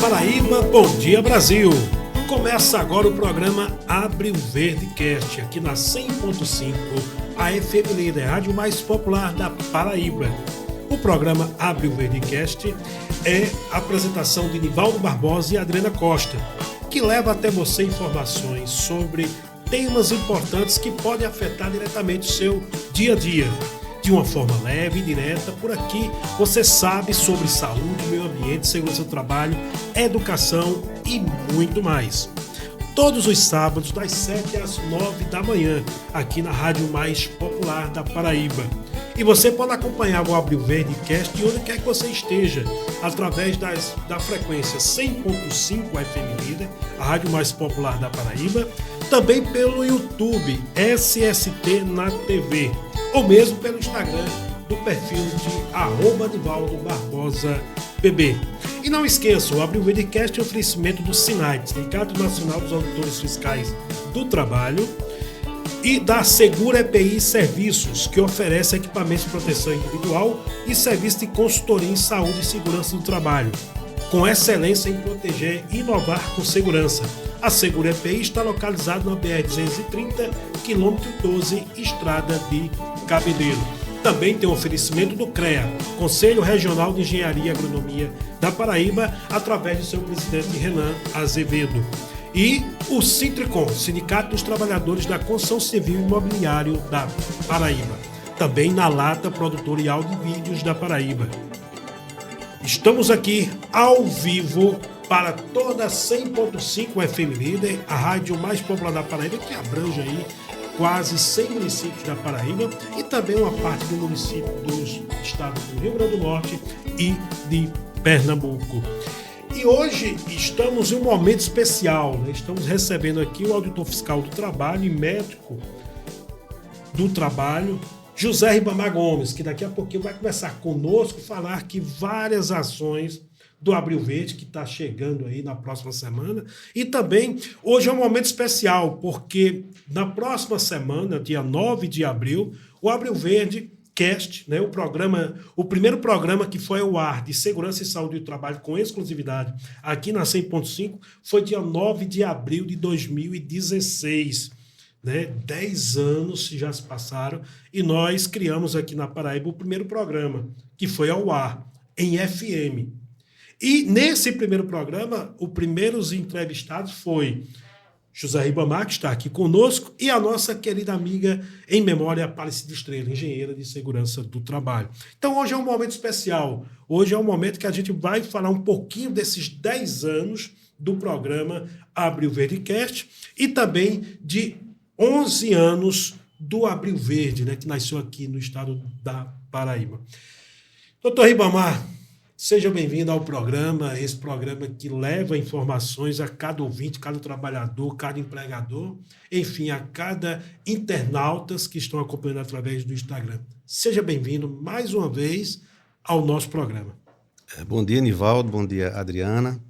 Paraíba, bom dia Brasil! Começa agora o programa Abre o Verde Cast, aqui na 100.5, a FM Líder, a rádio mais popular da Paraíba. O programa Abre o Verde Cast é a apresentação de Nivaldo Barbosa e Adriana Costa, que leva até você informações sobre temas importantes que podem afetar diretamente o seu dia a dia. De uma forma leve e direta, por aqui você sabe sobre saúde, meio ambiente, segurança do trabalho, educação e muito mais. Todos os sábados, das 7 às 9 da manhã, aqui na rádio mais popular da Paraíba. E você pode acompanhar o Abre o Verde Cast onde quer que você esteja, através da frequência 100.5 FM Líder, a rádio mais popular da Paraíba, também pelo YouTube, SST na TV, ou mesmo pelo Instagram do perfil de @NivaldoBarbosaPB. E não esqueça, o Abre o Verdecast é um oferecimento do SINAI, Sindicato Nacional dos Auditores Fiscais do Trabalho, e da Segura EPI Serviços, que oferece equipamentos de proteção individual e serviço de consultoria em saúde e segurança do trabalho, com excelência em proteger e inovar com segurança. A Segura EPI está localizada na BR-230, quilômetro 12, Estrada de Cabeleiro. Também tem um oferecimento do CREA, Conselho Regional de Engenharia e Agronomia da Paraíba, através do seu presidente Renan Azevedo. E o Sintricom, Sindicato dos Trabalhadores da Construção Civil e Imobiliário da Paraíba. Também na Lata, produtora e áudio e vídeos da Paraíba. Estamos aqui ao vivo para toda 100.5 FM Líder, a rádio mais popular da Paraíba, que abrange aí quase 100 municípios da Paraíba e também uma parte do município dos estados do Rio Grande do Norte e de Pernambuco. E hoje estamos em um momento especial, né? Estamos recebendo aqui o auditor fiscal do trabalho e médico do trabalho, José Ribamar Gomes, que daqui a pouquinho vai conversar conosco, falar que várias ações do Abre o Verde, que está chegando aí na próxima semana. E também, hoje é um momento especial, porque na próxima semana, dia 9 de abril, o Abre o Verde Cast, né, o primeiro programa que foi ao ar de segurança e saúde do trabalho com exclusividade aqui na 100.5, foi dia 9 de abril de 2016. Né? 10 anos já se passaram e nós criamos aqui na Paraíba o primeiro programa, que foi ao ar em FM. E nesse primeiro programa, os primeiros entrevistados foi José Ribamar, que está aqui conosco, e a nossa querida amiga em memória, Aparecida Estrela, engenheira de segurança do trabalho. Então hoje é um momento especial. Hoje é um momento que a gente vai falar um pouquinho desses 10 anos do programa Abre o Verdecast e também de 11 anos do Abre o Verde, né, que nasceu aqui no estado da Paraíba. Doutor Ribamar, seja bem-vindo ao programa, esse programa que leva informações a cada ouvinte, cada trabalhador, cada empregador, enfim, a cada internautas que estão acompanhando através do Instagram. Seja bem-vindo mais uma vez ao nosso programa. Bom dia, Nivaldo, bom dia, Adriana.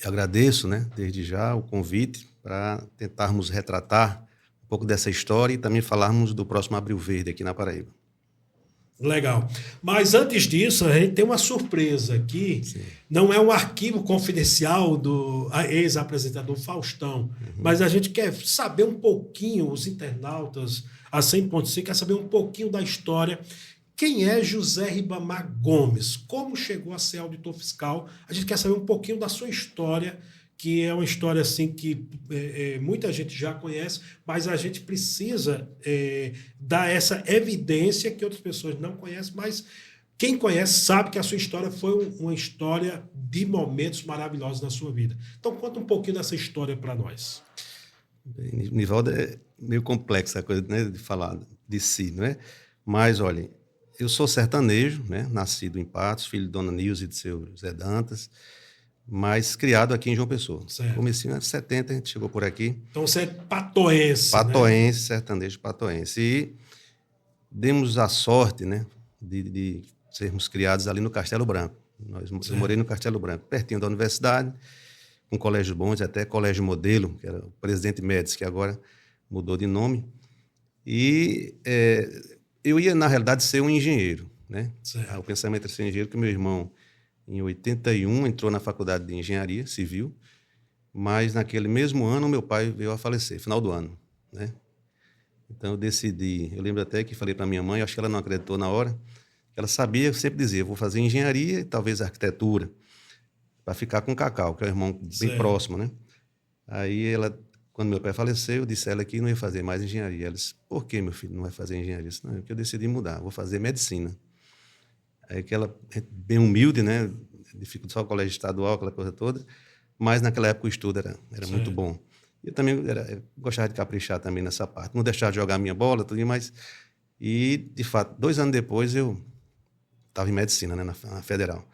Agradeço, né, desde já o convite para tentarmos retratar um pouco dessa história e também falarmos do próximo Abre o Verde aqui na Paraíba. Legal. Mas antes disso, a gente tem uma surpresa aqui. Sim. Não é um arquivo confidencial do ex-apresentador Faustão, mas a gente quer saber um pouquinho, os internautas, a 100.5, quer saber um pouquinho da história. Quem é José Ribamar Gomes? Como chegou a ser auditor fiscal? A gente quer saber um pouquinho da sua história, que é uma história assim que muita gente já conhece, mas a gente precisa dar essa evidência que outras pessoas não conhecem, mas quem conhece sabe que a sua história foi uma história de momentos maravilhosos na sua vida. Então conta um pouquinho dessa história para nós. Bem, Nivaldo, é meio complexa a coisa, né, de falar de si, não é? Mas, olha, eu sou sertanejo, né, nascido em Patos, filho de Dona Nilza e de seu Zé Dantas, mas criado aqui em João Pessoa. Comecei em 70, a gente chegou por aqui. Então você é patoense, Patoense, né? Sertanejo patoense. E demos a sorte, né, de sermos criados ali no Castelo Branco. Eu morei no Castelo Branco, pertinho da universidade, com colégios bons, até colégio modelo, que era o Presidente Médici, que agora mudou de nome. E eu ia, na realidade, ser um engenheiro, né? O pensamento era ser engenheiro, que meu irmão Em 81, entrou na faculdade de engenharia civil, mas naquele mesmo ano meu pai veio a falecer, final do ano, né? Então eu decidi, eu lembro até que falei para minha mãe, acho que ela não acreditou na hora, ela sabia, eu sempre dizia, vou fazer engenharia e talvez arquitetura, para ficar com o Cacau, que é um irmão bem próximo, né? Aí ela, quando meu pai faleceu, eu disse a ela que não ia fazer mais engenharia. Ela disse, por que, meu filho, não vai fazer engenharia? Eu disse, não, é porque eu decidi mudar, vou fazer medicina. Aí que ela, bem humilde, né? Dificultou só o colégio estadual, aquela coisa toda, mas naquela época o estudo era muito bom. Eu também eu gostava de caprichar também nessa parte, não deixar de jogar minha bola, tudo, mas... E, de fato, 2 anos depois eu estava em medicina, né, na Federal.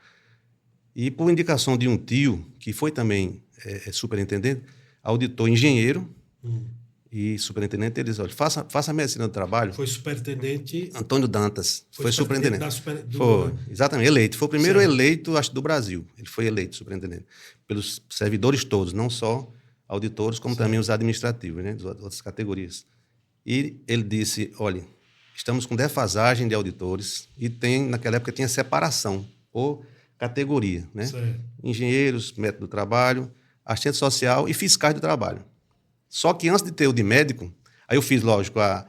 E por indicação de um tio, que foi também superintendente, auditor, engenheiro e superintendente, ele disse, olha, faça medicina do trabalho. Foi superintendente... Antônio Dantas. Foi superintendente. Foi, exatamente, eleito. Foi o primeiro eleito, acho, do Brasil. Ele foi eleito superintendente. Pelos servidores todos, não só auditores, como também os administrativos, né, das outras categorias. E ele disse, olha, estamos com defasagem de auditores e naquela época tinha separação por categoria, né? Engenheiros, método do trabalho, assistente social e fiscais do trabalho. Só que antes de ter o de médico, aí eu fiz, lógico, a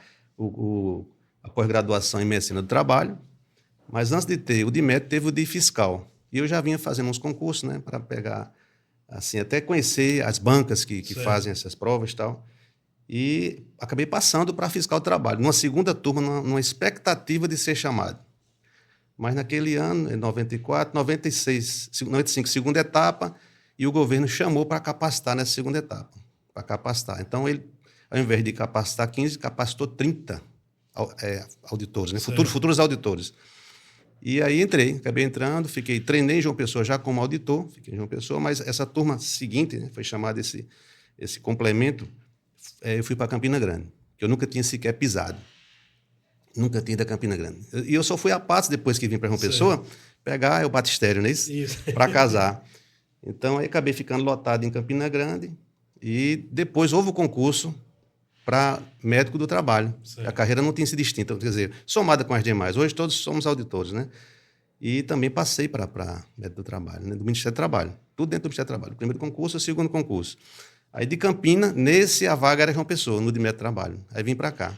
pós-graduação em medicina do trabalho, mas antes de ter o de médico, teve o de fiscal. E eu já vinha fazendo uns concursos, né, para pegar, assim, até conhecer as bancas que fazem essas provas e tal. E acabei passando para fiscal do trabalho, numa segunda turma, numa expectativa de ser chamado. Mas naquele ano, em 94, 96, 95, segunda etapa, e o governo chamou para capacitar nessa segunda etapa, para capacitar. Então, ele, ao invés de capacitar 15, capacitou 30 auditores, né? Futuros auditores. E aí acabei entrando, treinei em João Pessoa já como auditor, fiquei em João Pessoa, mas essa turma seguinte, né, foi chamada esse complemento, eu fui para Campina Grande, que eu nunca tinha sequer pisado. Nunca tinha ido a Campina Grande. E eu só fui a Patos, depois que vim para João Pessoa, pegar o batistério, não é isso? Para casar. Então, aí acabei ficando lotado em Campina Grande e depois houve o concurso para médico do trabalho. A carreira não tinha sido distinta, quer dizer, somada com as demais. Hoje todos somos auditores, né? E também passei para médico do trabalho, né? Do Ministério do Trabalho. Tudo dentro do Ministério do Trabalho. O primeiro concurso, o segundo concurso. Aí de Campina, a vaga era João Pessoa, no de médico do trabalho. Aí vim para cá.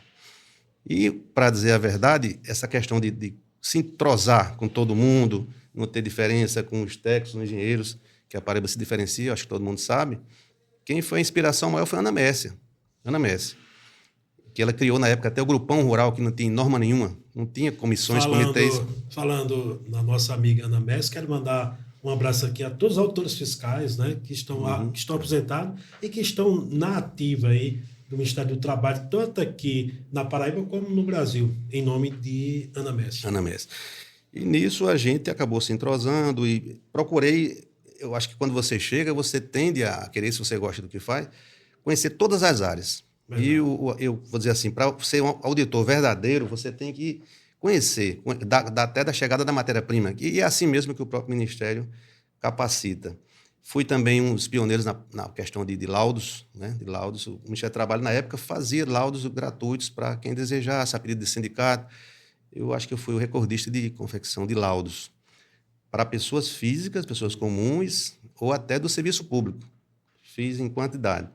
E, para dizer a verdade, essa questão de se entrosar com todo mundo, não ter diferença com os técnicos, os engenheiros, que a Paraíba se diferencia, acho que todo mundo sabe, quem foi a inspiração maior foi a Ana Messia, que ela criou na época até o grupão rural, que não tinha norma nenhuma, não tinha comissões, comitês. Falando na nossa amiga Ana Messia, quero mandar um abraço aqui a todos os autores fiscais, né, que estão lá, que estão aposentados e que estão na ativa aí do Ministério do Trabalho, tanto aqui na Paraíba como no Brasil, em nome de Ana Messia. Ana Messia. E nisso a gente acabou se entrosando e procurei, eu acho que quando você chega, você tende a querer, se você gosta do que faz, conhecer todas as áreas. Verdade. E eu vou dizer assim, para ser um auditor verdadeiro, você tem que conhecer, até da chegada da matéria-prima. E é assim mesmo que o próprio Ministério capacita. Fui também um dos pioneiros na questão de laudos, né? De laudos. O Ministério do Trabalho, na época, fazia laudos gratuitos para quem desejasse, a pedido de sindicato. Eu acho que eu fui o recordista de confecção de laudos para pessoas físicas, pessoas comuns, ou até do serviço público. Fiz em quantidade.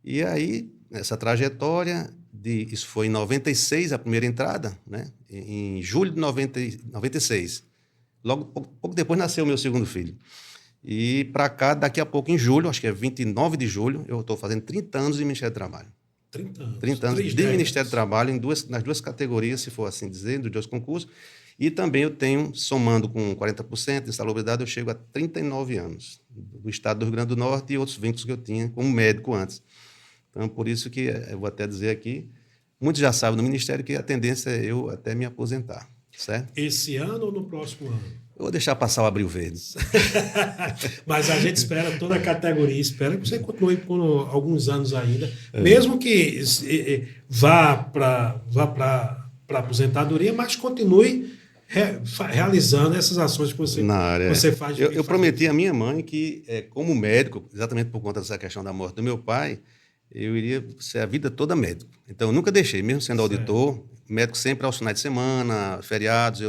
E aí, nessa trajetória, isso foi em 96, a primeira entrada, né? Em julho de 96. Logo, pouco depois, nasceu o meu segundo filho. E para cá, daqui a pouco, em julho, acho que é 29 de julho, eu estou fazendo 30 anos de Ministério do Trabalho. 30 anos. 30 anos de Ministério do Trabalho, nas duas categorias, se for assim dizer, dos 2 concursos. E também eu tenho, somando com 40% de insalubridade, eu chego a 39 anos, do estado do Rio Grande do Norte e outros vínculos que eu tinha como médico antes. Então, por isso que eu vou até dizer aqui, muitos já sabem no Ministério que a tendência é eu até me aposentar, certo? Esse ano ou no próximo ano? Eu vou deixar passar o Abril Verde. Mas a gente espera, toda a categoria espera que você continue por alguns anos ainda, mesmo que vá para a aposentadoria, mas continue realizando essas ações que você faz. Eu prometi à minha mãe que, como médico, exatamente por conta dessa questão da morte do meu pai, eu iria ser a vida toda médico. Então, eu nunca deixei, mesmo sendo auditor, médico sempre aos finais de semana, feriados,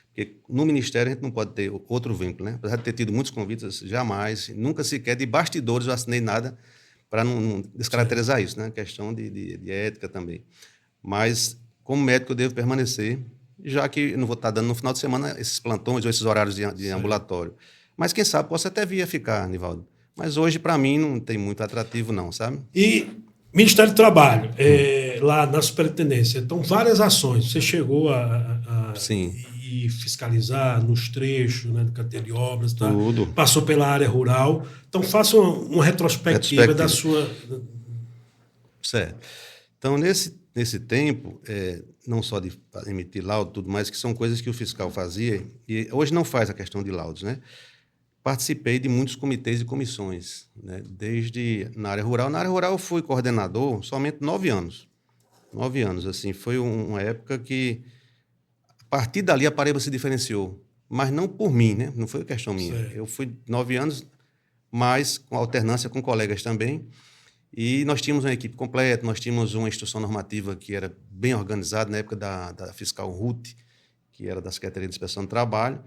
porque Porque no Ministério a gente não pode ter outro vínculo, né? Apesar de ter tido muitos convites, jamais, nunca sequer de bastidores eu assinei nada para não descaracterizar isso, né? Questão de ética também. Mas, como médico, eu devo permanecer, já que eu não vou estar dando no final de semana esses plantões ou esses horários de ambulatório. Mas, quem sabe, posso até vir a ficar, Nivaldo. Mas hoje, para mim, não tem muito atrativo, não, sabe? E Ministério do Trabalho, lá na superintendência, então várias ações. Você chegou a Sim. ir fiscalizar nos trechos, né, do carteira de obras, tá? Tudo. Passou pela área rural. Então faça uma retrospectiva da sua... Certo. Então, nesse tempo, não só de emitir laudo, tudo mais, que são coisas que o fiscal fazia, e hoje não faz a questão de laudos, né? Participei de muitos comitês e comissões, né? Desde na área rural. Na área rural eu fui coordenador somente 9 anos. 9 anos, assim, foi uma época que, a partir dali, a Paraíba se diferenciou, mas não por mim, né? Não foi questão minha. Certo. Eu fui 9 anos, mas com alternância com colegas também, e nós tínhamos uma equipe completa, nós tínhamos uma instrução normativa que era bem organizada, na época da fiscal Ruth, que era da Secretaria de Inspeção do Trabalho,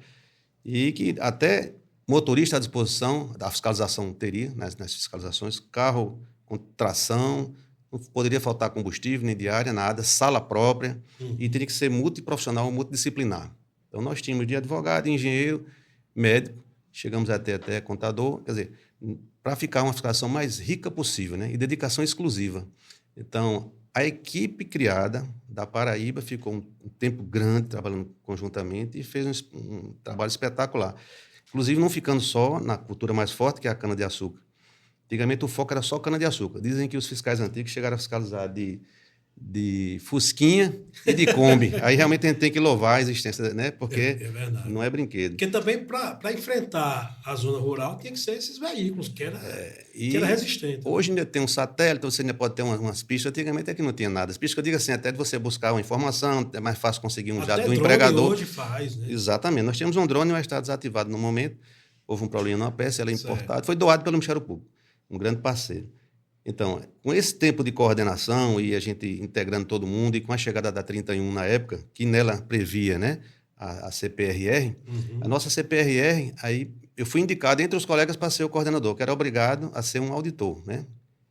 e que até motorista à disposição, da fiscalização teria, nas fiscalizações, carro com tração, não poderia faltar combustível, nem diária, nada, sala própria, e teria que ser multiprofissional, multidisciplinar. Então, nós tínhamos de advogado, engenheiro, médico, chegamos até contador, quer dizer, para ficar uma fiscalização mais rica possível, né? E dedicação exclusiva. Então, a equipe criada da Paraíba ficou um tempo grande trabalhando conjuntamente e fez um trabalho espetacular. Inclusive, não ficando só na cultura mais forte, que é a cana-de-açúcar. Antigamente, o foco era só cana-de-açúcar. Dizem que os fiscais antigos chegaram a fiscalizar de Fusquinha e de Kombi. Aí, realmente, a gente tem que louvar a existência, né? Porque não é brinquedo. Porque também, para enfrentar a zona rural, tinha que ser esses veículos, que era resistente. Hoje ainda tem um satélite, você ainda pode ter umas pistas. Antigamente é que não tinha nada. As pistas que eu digo assim, até de você buscar uma informação, é mais fácil conseguir um dado do empregador. Hoje faz, né? Exatamente. Nós tínhamos um drone, mas está desativado no momento. Houve um problema numa peça, ela é importada. Foi doado pelo Ministério Público, um grande parceiro. Então, com esse tempo de coordenação e a gente integrando todo mundo, e com a chegada da 31 na época, que nela previa, né, a CPRR, a nossa CPRR, aí eu fui indicado entre os colegas para ser o coordenador, que era obrigado a ser um auditor, né?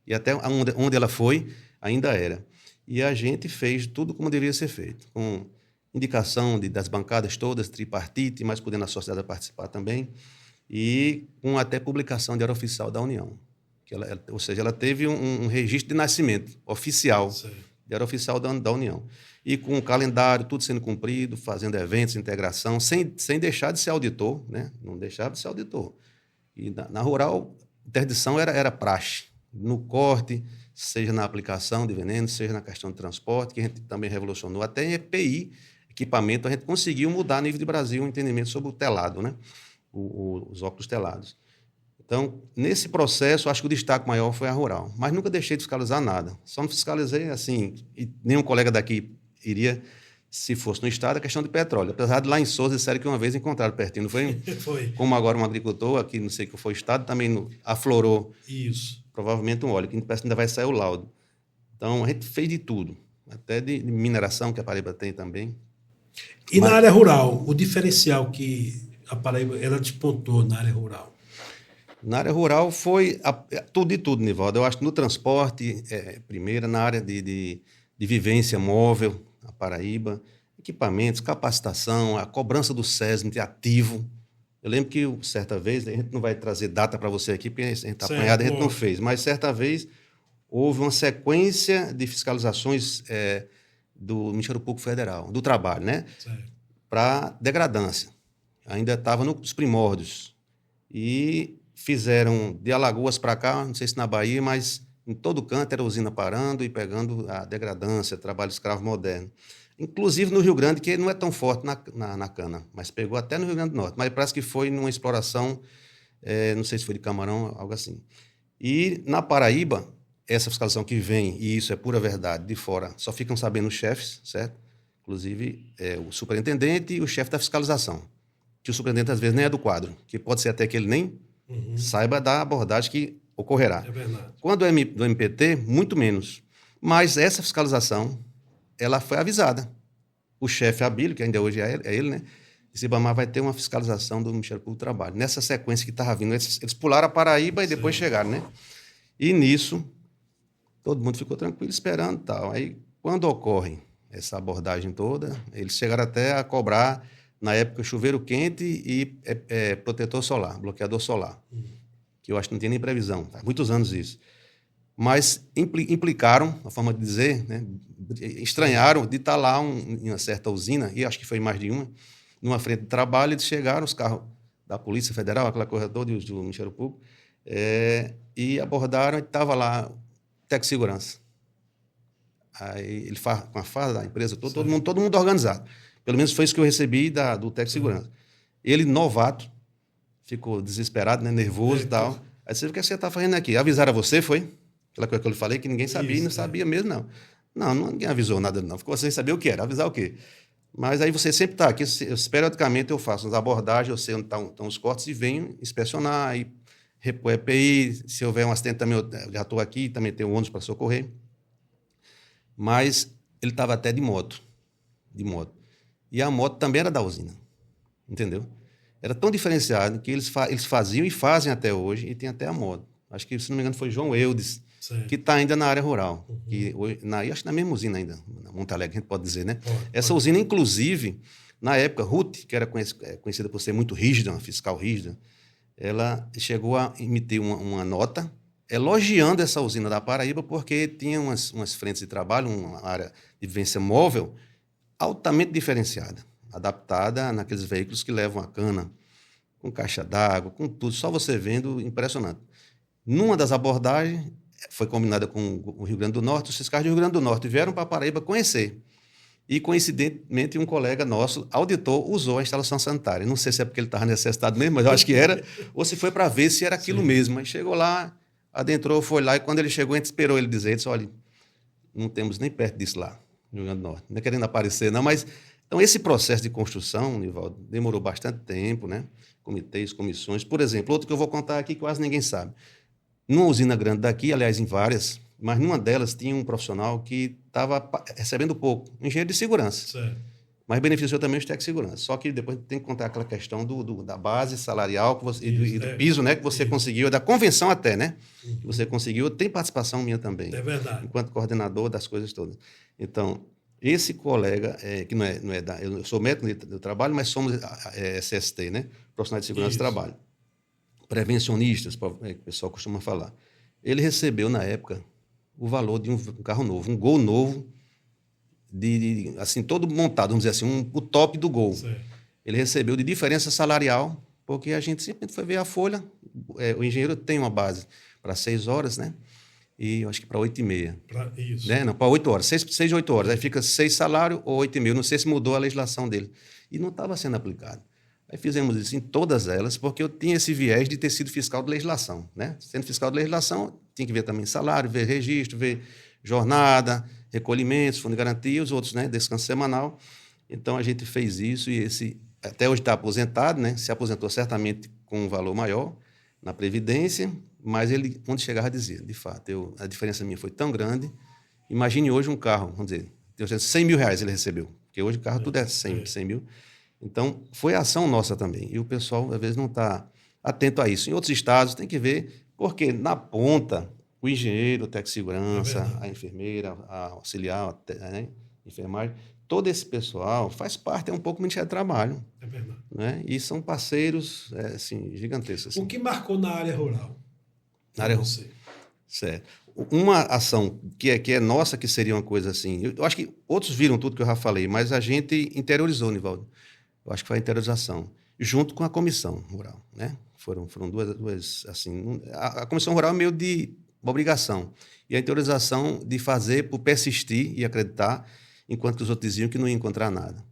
E até onde ela foi, ainda era. E a gente fez tudo como deveria ser feito, com indicação das bancadas todas, tripartite, mas podendo a sociedade participar também, e com até publicação de Diário Oficial da União. Ou seja, ela teve um registro de nascimento oficial, Diário Oficial da União. E com o calendário, tudo sendo cumprido, fazendo eventos, integração, sem deixar de ser auditor, né? Não deixava de ser auditor. E na rural, interdição era praxe. No corte, seja na aplicação de veneno, seja na questão de transporte, que a gente também revolucionou. Até em EPI, equipamento, a gente conseguiu mudar a nível de Brasil o entendimento sobre o telado, né? Os óculos telados. Então, nesse processo, acho que o destaque maior foi a rural. Mas nunca deixei de fiscalizar nada. Só não fiscalizei, assim, e nenhum colega daqui iria, se fosse no estado, a questão de petróleo. Apesar de lá em Souza, disseram que uma vez encontraram pertinho, não foi? Foi. Como agora um agricultor, aqui não sei que foi o estado, também aflorou. Isso. Provavelmente um óleo, que ainda vai sair o laudo. Então, a gente fez de tudo. Até de mineração, que a Paraíba tem também. E na área rural, o diferencial que a Paraíba ela despontou na área rural? Na área rural foi tudo de tudo, Nivaldo. Eu acho que no transporte, primeiro, na área de vivência móvel, a Paraíba, equipamentos, capacitação, a cobrança do SESMIT ativo. Eu lembro que, certa vez, a gente não vai trazer data para você aqui, porque a gente está apanhado, a gente não fez, mas certa vez houve uma sequência de fiscalizações do Ministério Público Federal, do Trabalho, né? Para degradância. Ainda estava nos primórdios. E fizeram de Alagoas para cá, não sei se na Bahia, mas em todo canto era a usina parando e pegando a degradância, trabalho escravo moderno. Inclusive no Rio Grande, que não é tão forte na cana, mas pegou até no Rio Grande do Norte. Mas parece que foi numa exploração, não sei se foi de camarão, algo assim. E na Paraíba, essa fiscalização que vem, e isso é pura verdade, de fora, só ficam sabendo os chefes, certo? Inclusive o superintendente e o chefe da fiscalização. Que o superintendente às vezes nem é do quadro, que pode ser até que ele nem saiba da abordagem que ocorrerá. É verdade. Quando é do MPT, muito menos. Mas essa fiscalização, ela foi avisada. O chefe Abílio, que ainda hoje é ele, né? esse Ibamar vai ter uma fiscalização do Ministério Público do Trabalho. Nessa sequência que estava vindo, eles pularam a Paraíba e depois chegaram, né? E nisso, todo mundo ficou tranquilo esperando e tal. Aí, quando ocorre essa abordagem toda, eles chegaram até a cobrar, na época, chuveiro quente e protetor solar, bloqueador solar, que eu acho que não tinha nem previsão, faz muitos anos isso. Mas implicaram, a forma de dizer, né, estranharam de estar lá em uma certa usina, e acho que foi mais de uma, numa frente de trabalho, eles chegaram, os carros da Polícia Federal, aquela coisa toda, do Ministério Público, e abordaram, e estava lá técnico de segurança. Aí ele com a farda da empresa, todo mundo organizado. Pelo menos foi isso que eu recebi do técnico de segurança. Ele, novato, ficou desesperado, né, nervoso e tal. Aí você, o que você está fazendo aqui? Avisaram a você, foi? Aquela coisa que eu lhe falei, que ninguém sabia, e não sabia mesmo, não. Não, ninguém avisou nada, não. Ficou sem saber o que era. Avisar o quê? Mas aí você sempre está aqui, periodicamente eu faço as abordagens, eu sei onde estão os cortes e venho inspecionar, e repor EPI, se houver um acidente também, eu já estou aqui, também tenho ônibus para socorrer. Mas ele estava até de moto. E a moto também era da usina, entendeu? Era tão diferenciado que eles faziam e fazem até hoje, e tem até a moto. Acho que, se não me engano, foi João Eudes, que está ainda na área rural. Que hoje, acho que na mesma usina ainda, na Monte Alegre, a gente pode dizer, né? Essa usina, inclusive, na época, Ruth, que era conhecida por ser muito rígida, uma fiscal rígida, ela chegou a emitir uma nota elogiando essa usina da Paraíba, porque tinha umas frentes de trabalho, uma área de vivência móvel altamente diferenciada, adaptada naqueles veículos que levam a cana, com caixa d'água, com tudo, só você vendo, impressionante. Numa das abordagens, foi combinada com o Rio Grande do Norte, os fiscais do Rio Grande do Norte vieram para a Paraíba conhecer. E, coincidentemente, um colega nosso, auditor, usou a instalação sanitária. Não sei se é porque ele estava necessitado mesmo, mas eu acho que era, ou se foi para ver se era aquilo mesmo. Aí chegou lá, adentrou, foi lá, e quando ele chegou, a gente esperou ele dizer, disse, olha, não temos nem perto disso lá, no Rio Grande do Norte. Não é querendo aparecer, não, mas... Então, esse processo de construção, Nivaldo, demorou bastante tempo, né? Comitês, comissões. Por exemplo, outro que eu vou contar aqui, que quase ninguém sabe. Numa usina grande daqui, aliás, em várias, mas numa delas tinha um profissional que estava recebendo pouco, engenheiro de segurança. Certo. Mas beneficiou também os técnicos de segurança. Só que depois tem que contar aquela questão da base salarial que você, e do piso, né, que você conseguiu, da convenção até, né? Que você conseguiu. Tem participação minha também. É verdade. Enquanto coordenador das coisas todas. Então, esse colega, que não é eu sou médico do trabalho, mas somos SST, né? Profissionais de Segurança do Trabalho. Prevencionistas, o pessoal costuma falar. Ele recebeu, na época, o valor de um carro novo, um Gol novo, assim, todo montado, vamos dizer assim, o top do Gol. Certo. Ele recebeu de diferença salarial, porque a gente simplesmente foi ver a folha, o engenheiro tem uma base para 6 horas, né? E eu acho que para 8h30. Isso. Né? Não, para 8 horas, 6 a 8 horas. Aí fica 6 salário ou 8h30. Não sei se mudou a legislação dele. E não estava sendo aplicado. Aí fizemos isso em todas elas, porque eu tinha esse viés de ter sido fiscal de legislação. Né? Sendo fiscal de legislação, tinha que ver também salário, ver registro, ver jornada, recolhimentos, fundo de garantia e os outros, né? Descanso semanal. Então, a gente fez isso e esse até hoje está aposentado, né? Se aposentou certamente com um valor maior na Previdência, mas ele, quando chegava, dizia, de fato, a diferença minha foi tão grande. Imagine hoje um carro, vamos dizer, 100 mil reais ele recebeu, porque hoje o carro tudo é 100 mil. Então, foi ação nossa também. E o pessoal, às vezes, não está atento a isso. Em outros estados, tem que ver, porque na ponta, o engenheiro, o técnico de segurança, a enfermeira, a auxiliar, a enfermagem, todo esse pessoal faz parte, um pouco do Ministério do Trabalho. É verdade. Né? E são parceiros assim, gigantescos. Assim. O que marcou na área rural? Na área rural. Certo. Uma ação que é nossa, que seria uma coisa assim... Eu acho que outros viram tudo que eu já falei, mas a gente interiorizou, Nivaldo. Eu acho que foi a interiorização, junto com a comissão rural. Né? Foram duas assim... A comissão rural é meio de obrigação. E a interiorização de fazer por persistir e acreditar, enquanto que os outros diziam que não ia encontrar nada.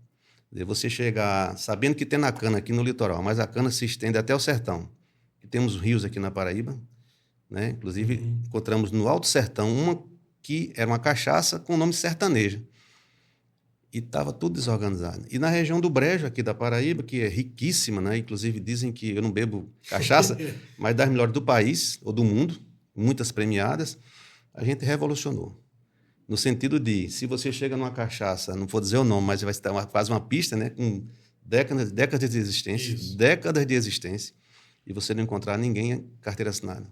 Você chegar sabendo que tem na cana aqui no litoral, mas a cana se estende até o sertão. E temos rios aqui na Paraíba, né? Inclusive, encontramos no Alto Sertão uma que era uma cachaça com o nome sertaneja. E estava tudo desorganizado. E na região do Brejo, aqui da Paraíba, que é riquíssima, né? Inclusive dizem que eu não bebo cachaça, mas das melhores do país ou do mundo, muitas premiadas, a gente revolucionou. No sentido de, se você chega numa cachaça, não vou dizer o nome, mas vai estar quase uma pista, né, com décadas de existência, Isso. décadas de existência, e você não encontrar ninguém em carteira assinada.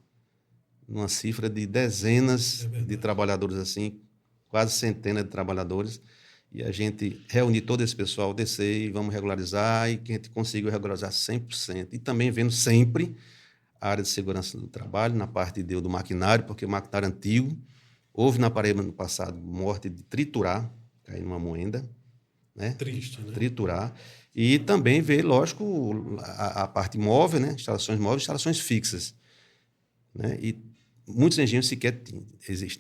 Numa cifra de dezenas de trabalhadores assim, quase centenas de trabalhadores, e a gente reunir todo esse pessoal, descer e vamos regularizar, e que a gente conseguiu regularizar 100%. E também vendo sempre a área de segurança do trabalho, na parte do maquinário, porque o maquinário antigo, houve na Paraíba no passado morte de triturar, cair numa moenda, né? Triste, né? Triturar. E também ver, lógico, a parte móvel, né? Instalações móveis, instalações fixas, né? E muitos engenhos sequer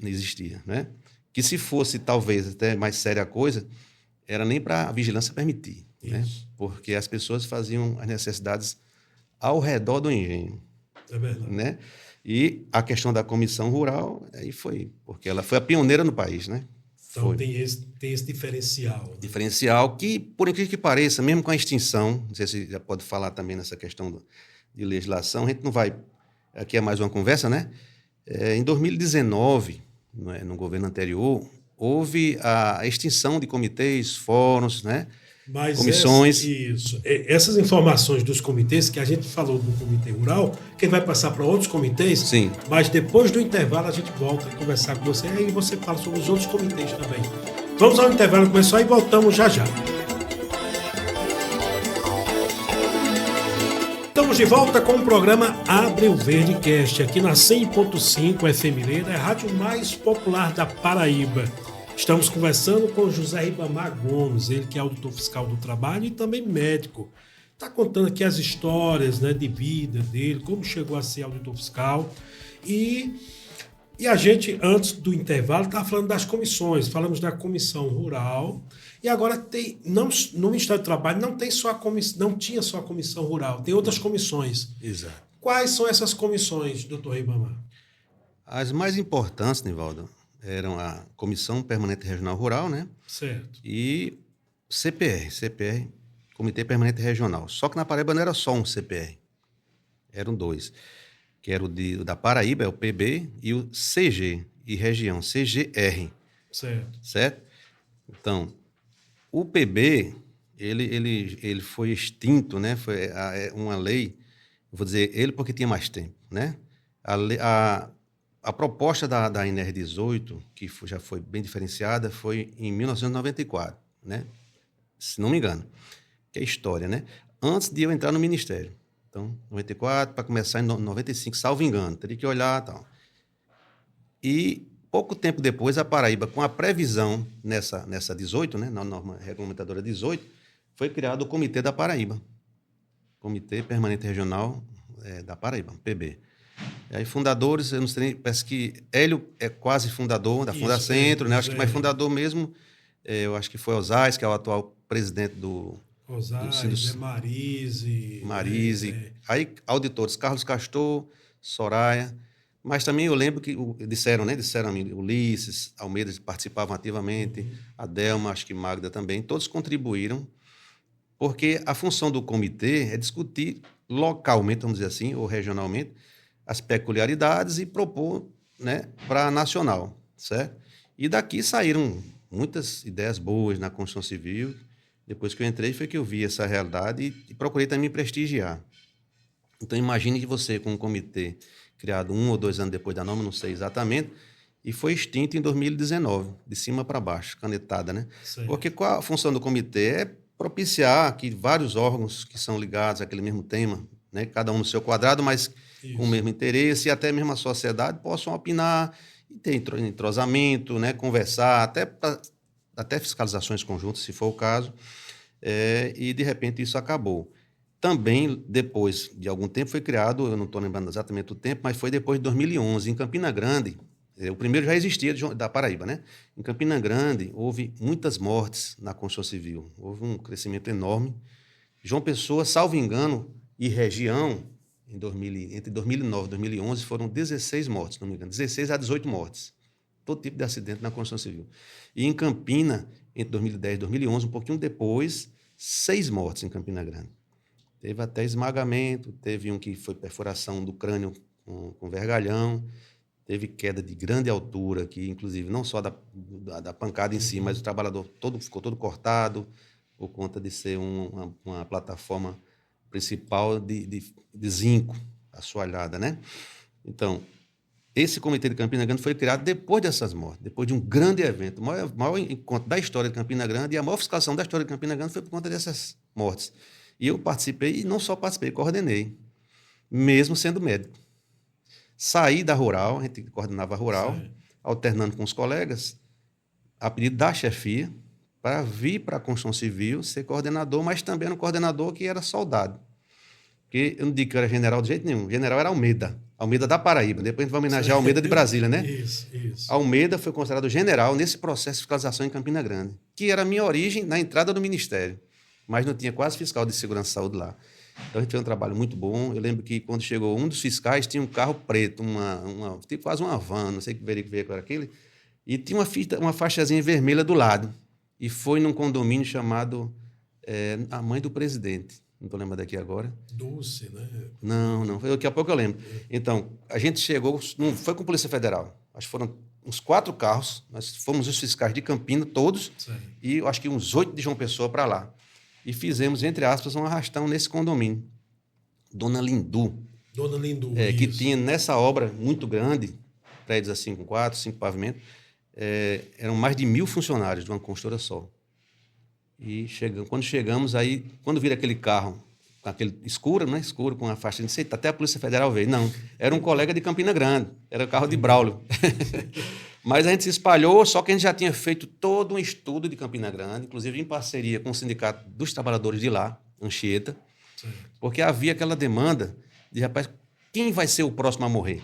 não existia, né? Que se fosse talvez até mais séria a coisa, era nem para a vigilância permitir, né? Porque as pessoas faziam as necessidades ao redor do engenho. É verdade. Né? E a questão da comissão rural, aí foi, porque ela foi a pioneira no país, né? Então tem esse diferencial. Né? Diferencial que, por incrível que pareça, mesmo com a extinção, não sei se já pode falar também nessa questão de legislação, a gente não vai, aqui é mais uma conversa, né? Em 2019, no governo anterior, houve a extinção de comitês, fóruns, né? Mas comissões. Essas informações dos comitês, que a gente falou do comitê rural, que vai passar para outros comitês, sim. Mas depois do intervalo a gente volta a conversar com você e aí você fala sobre os outros comitês também. Vamos ao intervalo começar e voltamos já já. Estamos de volta com o programa Abre o Verde Cast, aqui na 100.5 FM Leira, a rádio mais popular da Paraíba. Estamos conversando com José Ribamar Gomes, ele que é auditor fiscal do trabalho e também médico. Está contando aqui as histórias, né, de vida dele, como chegou a ser auditor fiscal. E a gente, antes do intervalo, estava falando das comissões. Falamos da comissão rural. E agora no Ministério do Trabalho não tinha só a comissão rural, tem outras comissões. Exato. Quais são essas comissões, doutor Ribamar? As mais importantes, Nivaldo, eram a Comissão Permanente Regional Rural, né? Certo. E CPR, Comitê Permanente Regional. Só que na Paraíba não era só um CPR, eram dois, que era o da Paraíba, é o PB, e o CG, e região, CGR. Certo? Então, o PB, ele foi extinto, né? Foi uma lei, vou dizer ele porque tinha mais tempo, né? A proposta da NR 18, que já foi bem diferenciada, foi em 1994, né? Se não me engano, que é história, né? Antes de eu entrar no Ministério. Então, 94, para começar em 95, salvo engano, teria que olhar e tal. E pouco tempo depois, a Paraíba, com a previsão nessa 18, né, na norma regulamentadora 18, foi criado o Comitê da Paraíba. Comitê Permanente Regional da Paraíba, PB. E aí, fundadores, eu não sei, parece que Hélio é quase fundador da Fundacentro, né? Acho que mais fundador mesmo, eu acho que foi Osais, que é o atual presidente do Osais, Marise. Aí, auditores, Carlos Castor, Soraya, mas também eu lembro que disseram a mim, Ulisses, Almeida participavam ativamente, a Delma, acho que Magda também, todos contribuíram, porque a função do comitê é discutir localmente, vamos dizer assim, ou regionalmente, as peculiaridades e propor, né, para a nacional, certo? E daqui saíram muitas ideias boas na construção civil. Depois que eu entrei, foi que eu vi essa realidade e procurei também prestigiar. Então, imagine que você, com um comitê criado 1 ou 2 anos depois da norma, não sei exatamente, e foi extinto em 2019, de cima para baixo, canetada, né? Sim. Porque qual a função do comitê? É propiciar que vários órgãos que são ligados àquele mesmo tema, né, cada um no seu quadrado, mas com o mesmo interesse, e até mesmo a sociedade possam opinar e ter entrosamento, né, conversar, até fiscalizações conjuntas, se for o caso, e de repente isso acabou. Também, depois de algum tempo, foi criado, eu não estou lembrando exatamente o tempo, mas foi depois de 2011, em Campina Grande. O primeiro já existia da Paraíba, né? Em Campina Grande, houve muitas mortes na construção civil, houve um crescimento enorme. João Pessoa, salvo engano, e região, entre 2009 e 2011, foram 16 mortes, não me engano, 16 a 18 mortes. Todo tipo de acidente na construção civil. E em Campina, entre 2010 e 2011, um pouquinho depois, 6 mortes em Campina Grande. Teve até esmagamento, teve um que foi perfuração do crânio com vergalhão, teve queda de grande altura, que inclusive não só da pancada em si, mas o trabalhador ficou todo cortado, por conta de ser uma plataforma principal de zinco assoalhada, né? Então, esse Comitê de Campina Grande foi criado depois dessas mortes, depois de um grande evento, o maior encontro da história de Campina Grande, e a maior fiscalização da história de Campina Grande foi por conta dessas mortes. E eu participei, e não só participei, coordenei, mesmo sendo médico. Saí da Rural, a gente coordenava a Rural, sim, alternando com os colegas, a pedido da chefia, para vir para a construção civil, ser coordenador, mas também era um coordenador que era soldado. Porque eu não digo que eu era general de jeito nenhum. O general era Almeida da Paraíba. Depois a gente vai homenagear Almeida de Brasília, né? Isso. Almeida foi considerado general nesse processo de fiscalização em Campina Grande, que era a minha origem na entrada do Ministério, mas não tinha quase fiscal de segurança e saúde lá. Então a gente fez um trabalho muito bom. Eu lembro que quando chegou um dos fiscais, tinha um carro preto, tipo quase uma van, não sei que veículo era aquele, e tinha uma faixazinha vermelha do lado. E foi num condomínio chamado A Mãe do Presidente. Não estou lembrando daqui agora. Dulce, né? Não. Daqui a pouco eu lembro. Então, a gente chegou, não foi com a Polícia Federal. Acho que foram uns 4 carros. Nós fomos os fiscais de Campina, todos. Sim. E eu acho que uns 8 de João Pessoa para lá. E fizemos, entre aspas, um arrastão nesse condomínio. Dona Lindu. Que tinha nessa obra muito grande, prédios assim com 4, 5 pavimentos, eram mais de 1.000 funcionários de uma construtora só. E quando chegamos, aí, quando vira aquele carro, aquele escuro, com a faixa de seita, até a Polícia Federal veio. Não, era um colega de Campina Grande, era o carro de Braulio. Mas a gente se espalhou, só que a gente já tinha feito todo um estudo de Campina Grande, inclusive em parceria com o Sindicato dos Trabalhadores de lá, Anchieta, sim, porque havia aquela demanda de, rapaz, quem vai ser o próximo a morrer?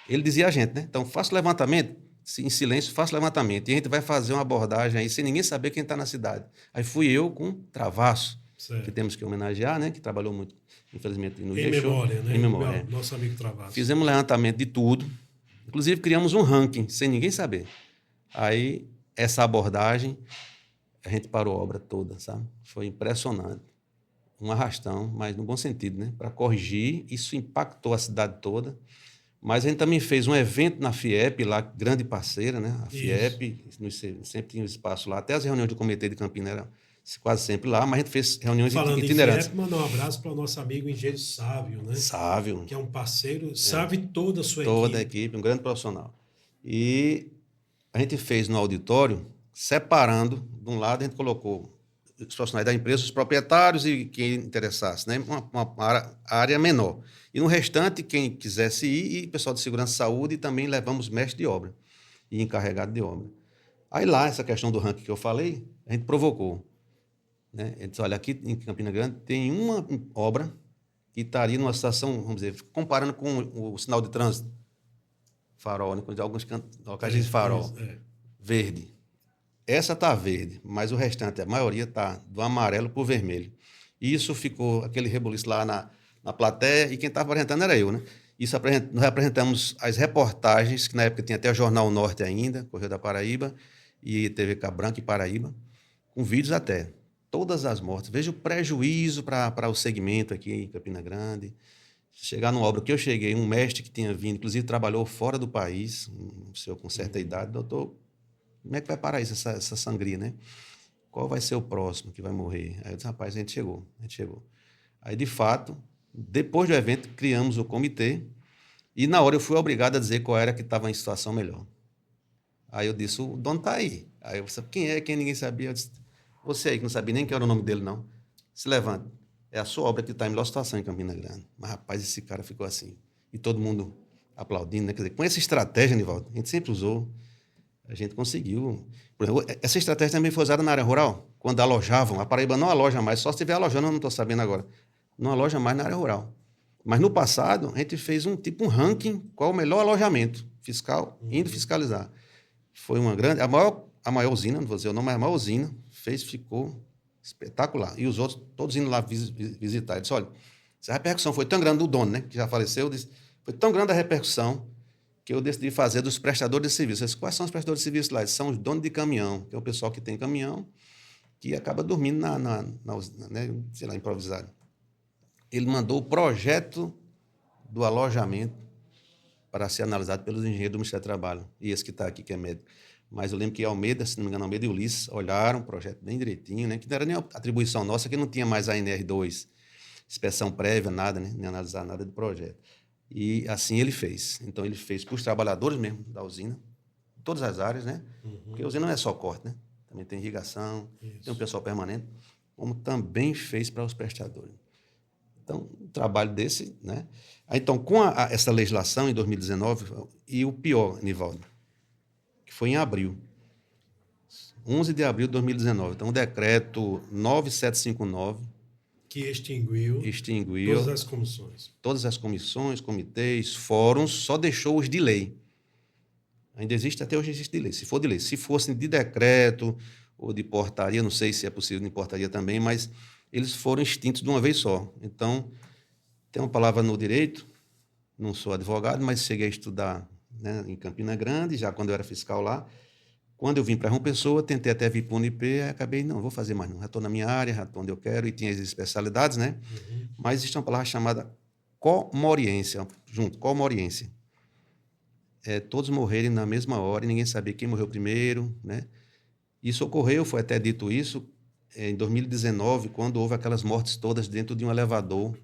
Ele dizia a gente, né? Então, faça o levantamento, em silêncio, faça o levantamento. E a gente vai fazer uma abordagem aí, sem ninguém saber quem está na cidade. Aí fui eu com Travasso, que temos que homenagear, né? Que trabalhou muito, infelizmente, no Em memória, né? Em memória. Nosso amigo Travasso. Fizemos um levantamento de tudo. Inclusive, criamos um ranking, sem ninguém saber. Aí, essa abordagem, a gente parou a obra toda, sabe? Foi impressionante. Um arrastão, mas no bom sentido, né? Para corrigir, isso impactou a cidade toda. Mas a gente também fez um evento na FIEP, lá, grande parceira, né? A FIEP sempre tinha um espaço lá. Até as reuniões do Comitê de Campina eram quase sempre lá, mas a gente fez reuniões itinerantes. Falando em FIEP, mandar um abraço para o nosso amigo Engenheiro Sávio, né? Sávio. Que é um parceiro, sabe toda a sua equipe. Toda a equipe, um grande profissional. E a gente fez no auditório, separando, de um lado a gente colocou os profissionais da empresa, os proprietários e quem interessasse, né? Uma área menor. E no restante, quem quisesse ir, e pessoal de segurança e saúde, e também levamos mestre de obra e encarregado de obra. Aí lá, essa questão do ranking que eu falei, a gente provocou. Né? Ele disse, olha, aqui em Campina Grande tem uma obra que estaria numa situação, vamos dizer, comparando com o sinal de trânsito, farol, né? De alguns locais de farol, verde. Essa está verde, mas o restante, a maioria está do amarelo para o vermelho. E isso ficou, aquele rebuliço lá na plateia, e quem estava apresentando era eu, né? Isso nós apresentamos as reportagens, que na época tinha até o Jornal Norte ainda, Correio da Paraíba, e TV Cabranca e Paraíba, com vídeos até. Todas as mortes. Veja o prejuízo para o segmento aqui em Campina Grande. Chegar numa obra que eu cheguei, um mestre que tinha vindo, inclusive trabalhou fora do país, um senhor com certa idade, doutor, como é que vai parar isso, essa sangria, né? Qual vai ser o próximo que vai morrer? Aí eu disse, rapaz, a gente chegou. Aí, de fato, depois do evento, criamos o comitê e, na hora, eu fui obrigado a dizer qual era que estava em situação melhor. Aí eu disse, o dono está aí. Aí eu disse, quem é? Quem ninguém sabia? Eu disse, você aí, que não sabia nem quem era o nome dele, não. Se levanta. É a sua obra que está em melhor situação em Campina Grande. Mas, rapaz, esse cara ficou assim. E todo mundo aplaudindo, né? Quer dizer, com essa estratégia, Nivaldo, a gente sempre usou, a gente conseguiu. Por exemplo, essa estratégia também foi usada na área rural, quando alojavam. A Paraíba não aloja mais, só se estiver alojando, eu não estou sabendo agora. Não aloja mais na área rural. Mas no passado, a gente fez um ranking, qual o melhor alojamento fiscal, indo fiscalizar. Foi uma grande... A maior usina, não vou dizer o nome, mas a maior usina ficou espetacular. E os outros, todos indo lá visitar. Ele disse, olha, essa repercussão foi tão grande do dono, né, que já faleceu, disse, foi tão grande a repercussão que eu decidi fazer dos prestadores de serviço. Disse, quais são os prestadores de serviço lá? Eles são os donos de caminhão, que é o pessoal que tem caminhão, que acaba dormindo na usina, né, sei lá, improvisado. Ele mandou o projeto do alojamento para ser analisado pelos engenheiros do Ministério do Trabalho, e esse que está aqui, que é médico. Mas eu lembro que Almeida, se não me engano, Almeida e Ulisses olharam o projeto bem direitinho, né? Que não era nem atribuição nossa, que não tinha mais a NR2, inspeção prévia, nada, né? Nem analisar nada do projeto. E assim ele fez. Então, ele fez para os trabalhadores mesmo da usina, todas as áreas, né? Porque a usina não é só corte, né? Também tem irrigação, tem um pessoal permanente, como também fez para os prestadores. Então, um trabalho desse, né? Então, com essa legislação em 2019, e o pior, Nivaldo, que foi em abril, 11 de abril de 2019. Então, o decreto 9759 que extinguiu todas as comissões, comitês, fóruns, só deixou os de lei. Ainda existe, até hoje existe de lei. Se for de lei, se fosse de decreto ou de portaria, não sei se é possível de portaria também, mas eles foram extintos de uma vez só. Então, tem uma palavra no direito, não sou advogado, mas cheguei a estudar, né, em Campina Grande, já quando eu era fiscal lá. Quando eu vim para João Pessoa, tentei até vir para o Unip, acabei, não vou fazer mais não, já estou na minha área, já estou onde eu quero, e tinha as especialidades, né? Mas existe uma palavra chamada comoriência, junto, comoriência. Todos morrerem na mesma hora e ninguém sabia quem morreu primeiro, né? Isso ocorreu, foi até dito isso, em 2019, quando houve aquelas mortes todas dentro de um elevador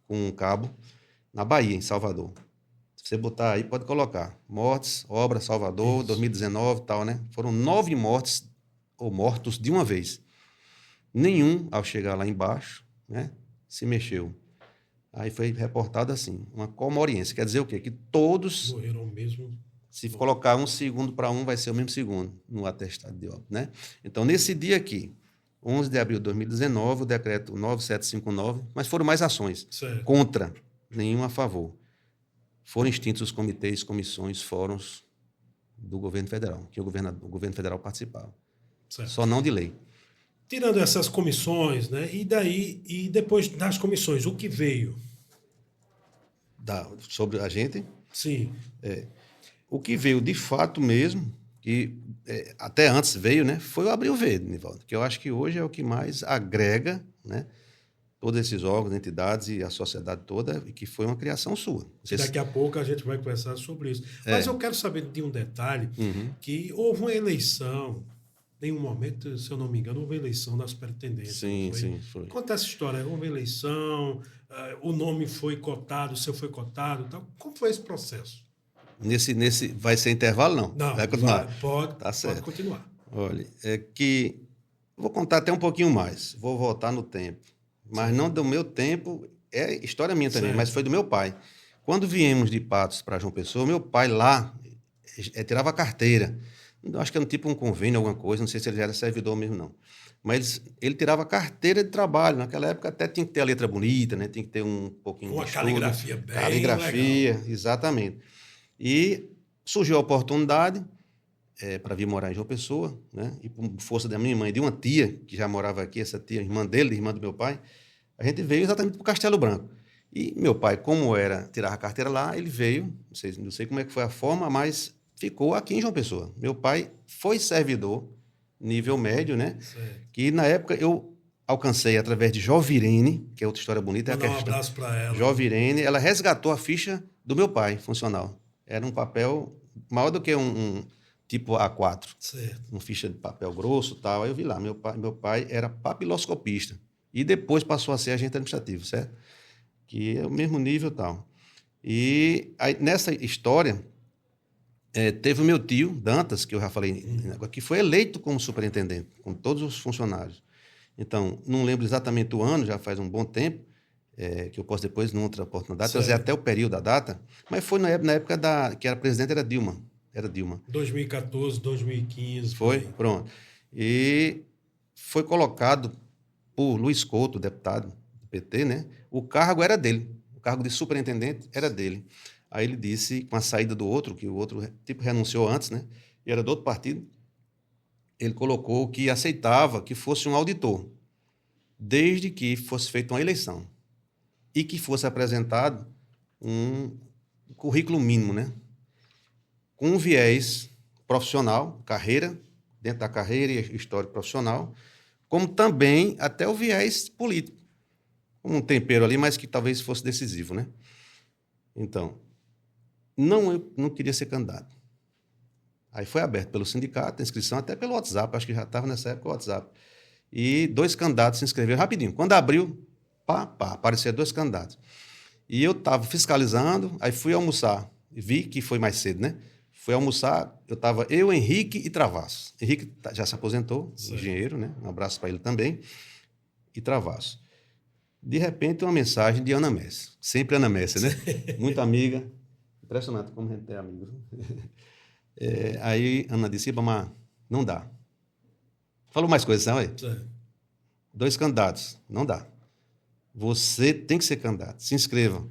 com um cabo, na Bahia, em Salvador. Se você botar aí, pode colocar. Mortes, obra, Salvador, isso. 2019 e tal, né? Foram 9 mortes ou mortos de uma vez. Nenhum, ao chegar lá embaixo, né, se mexeu. Aí foi reportado assim, uma comoriência. Quer dizer o quê? Que todos... morreram mesmo. Se colocar um segundo para um, vai ser o mesmo segundo no atestado de óbito, né? Então, nesse dia aqui, 11 de abril de 2019, o decreto 9759, mas foram mais ações. Certo. Contra, nenhuma a favor. Foram extintos os comitês, comissões, fóruns do governo federal, que o governo federal participava. Certo. Só não de lei. Tirando essas comissões, né? E depois das comissões, o que veio? Sobre a gente? Sim. O que veio de fato mesmo, que até antes veio, né? Foi o Abril Verde, Nivaldo, que eu acho que hoje é o que mais agrega, né? Todos esses órgãos, entidades e a sociedade toda, e que foi uma criação sua. Daqui a pouco a gente vai conversar sobre isso. Mas eu quero saber de um detalhe, que houve uma eleição, em um momento, se eu não me engano, houve eleição das pretendências. Sim, foi. Conta essa história. Houve eleição, o nome foi cotado, o seu foi cotado. Então, como foi esse processo? Nesse vai ser intervalo, não? Não, vai continuar. Pode continuar. Olha, vou contar até um pouquinho mais. Vou voltar no tempo. Mas não do meu tempo, é história minha também, mas foi do meu pai. Quando viemos de Patos para João Pessoa, meu pai lá tirava a carteira. Acho que era tipo um convênio, alguma coisa, não sei se ele já era servidor mesmo, não. Mas ele tirava a carteira de trabalho. Naquela época até tinha que ter a letra bonita, né? Tinha que ter um pouquinho de estudo. Caligrafia bem Caligrafia, legal. Exatamente. E surgiu a oportunidade para vir morar em João Pessoa, né? E por força da minha mãe, de uma tia que já morava aqui, essa tia, irmã dele, irmã do meu pai, a gente veio exatamente para o Castelo Branco. E meu pai, como era tirar a carteira lá, ele veio, não sei como é que foi a forma, mas ficou aqui em João Pessoa. Meu pai foi servidor, nível médio, né? Certo. Que na época eu alcancei através de Jovirene, que é outra história bonita. Vou dar um abraço para ela. Jovirene, ela resgatou a ficha do meu pai, funcional. Era um papel maior do que um tipo A4. Certo. Uma ficha de papel grosso e tal. Aí eu vi lá, meu pai era papiloscopista. E depois passou a ser agente administrativo, certo? Que é o mesmo nível e tal. E aí, nessa história, teve o meu tio, Dantas, que eu já falei, que foi eleito como superintendente, com todos os funcionários. Então, não lembro exatamente o ano, já faz um bom tempo, que eu posso depois, numa outra oportunidade, trazer até o período da data, mas foi na época que era presidente, era Dilma. 2014, 2015. Foi? Pronto. E foi colocado por Luiz Couto, deputado do PT, né? O cargo era dele, o cargo de superintendente era dele. Aí ele disse, com a saída do outro, que o outro tipo renunciou antes, né? E era do outro partido, ele colocou que aceitava que fosse um auditor, desde que fosse feita uma eleição e que fosse apresentado um currículo mínimo, né? Com um viés profissional, carreira, dentro da carreira e histórico profissional, como também até o viés político, um tempero ali, mas que talvez fosse decisivo, né? Então, eu não queria ser candidato. Aí foi aberto pelo sindicato, a inscrição até pelo WhatsApp, acho que já estava nessa época o WhatsApp. E 2 candidatos se inscreveram rapidinho. Quando abriu, apareceram 2 candidatos. E eu estava fiscalizando, aí fui almoçar. Vi que foi mais cedo, né? Fui almoçar, eu, Henrique e Travassos. Henrique já se aposentou, engenheiro, né? Um abraço para ele também. E Travassos. De repente, uma mensagem de Ana Messi. Sempre Ana Messi, né? Muito amiga. Impressionante como a gente é amigo. Aí Ana disse, Ribamar, não dá. Falou mais coisas, não é? 2 candidatos, não dá. Você tem que ser candidato. Se inscreva.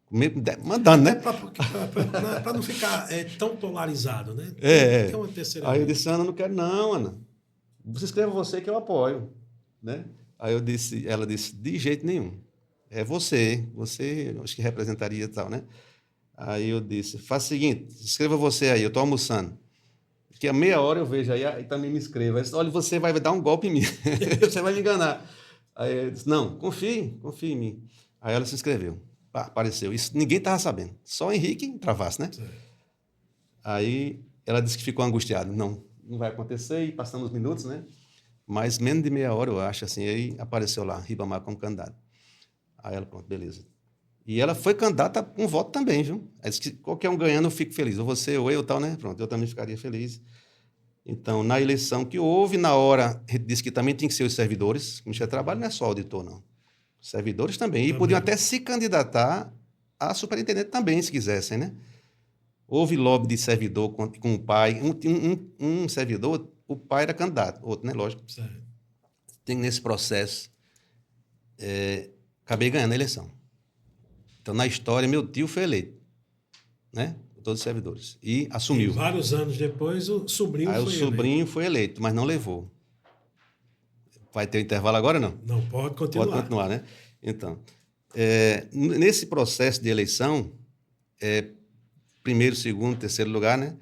Mandando, né? Para não ficar tão polarizado, né? Tem uma terceira aí eu disse, Ana, não quero não, Ana. Se inscreva você que eu apoio. Né? Aí ela disse, de jeito nenhum. É você acho que representaria e tal, né? Aí eu disse, faça o seguinte, escreva você aí, eu estou almoçando. Daqui a meia hora eu vejo aí também me inscreva. Aí disse, olha, você vai dar um golpe em mim. Você vai me enganar. Aí eu disse, não, confie em mim. Aí ela se inscreveu. Apareceu. Isso ninguém estava sabendo. Só o Henrique e Travassos, né? Sim. Aí ela disse que ficou angustiada. Não vai acontecer. E passamos minutos, né? Mas menos de meia hora, eu acho, assim. Aí apareceu lá, Ribamar como candidato. Aí ela, pronto, beleza. E ela foi candidata com voto também, viu? Ela disse que qualquer um ganhando eu fico feliz. Ou você, ou eu, tal, né? Pronto, eu também ficaria feliz. Então, na eleição que houve, na hora, a gente disse que também tem que ser os servidores. O Ministério do Trabalho não é só auditor, não. Servidores também. E podiam até se candidatar a superintendente também, se quisessem, né? Houve lobby de servidor com o pai. Um servidor, o pai era candidato, outro, né? Lógico. Certo. Tem nesse processo, acabei ganhando a eleição. Então, na história, meu tio foi eleito, né? Todos os servidores. E assumiu. E vários anos depois, o sobrinho foi eleito. Aí o sobrinho foi eleito, mas não levou. Vai ter um intervalo agora, não? Não, pode continuar. Pode continuar, né? Então, nesse processo de eleição, primeiro, segundo, terceiro lugar, né?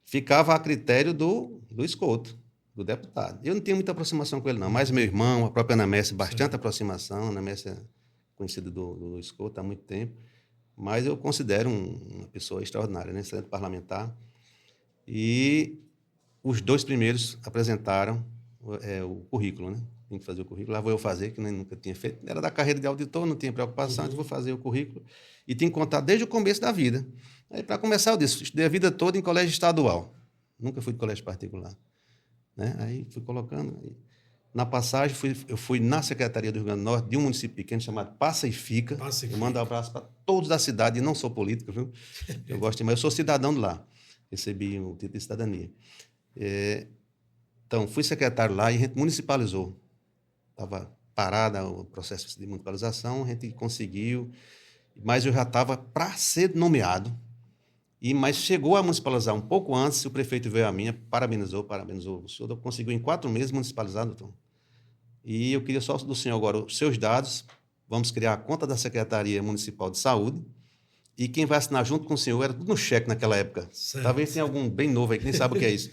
Ficava a critério do escolto, do deputado. Eu não tinha muita aproximação com ele, não. Mas meu irmão, a própria Ana Messi, bastante aproximação. Ana Messi é conhecida do escolto há muito tempo. Mas eu considero uma pessoa extraordinária, né? Excelente parlamentar. E os 2 primeiros apresentaram o currículo, né? Tem que fazer o currículo. Lá vou eu fazer, que nunca tinha feito. Era da carreira de auditor, não tinha preocupação, então vou fazer o currículo. E tem que contar desde o começo da vida. Aí, para começar, eu disse, estudei a vida toda em colégio estadual. Nunca fui de colégio particular. Né? Aí fui colocando. Na passagem, eu fui na Secretaria do Rio Grande do Norte, de um município pequeno chamado Passa e Fica. Eu mando um abraço para todos da cidade, e não sou político, viu? Eu gosto demais, eu sou cidadão de lá. Recebi o título de cidadania. Então, fui secretário lá e a gente municipalizou. Estava parada o processo de municipalização, a gente conseguiu, mas eu já estava para ser nomeado, mas chegou a municipalizar um pouco antes, o prefeito veio a mim, parabenizou, o senhor conseguiu em 4 meses municipalizar, doutor. E eu queria só do senhor agora os seus dados, vamos criar a conta da Secretaria Municipal de Saúde, e quem vai assinar junto com o senhor, era tudo no cheque naquela época, certo. Talvez tenha algum bem novo aí que nem sabe o que é isso.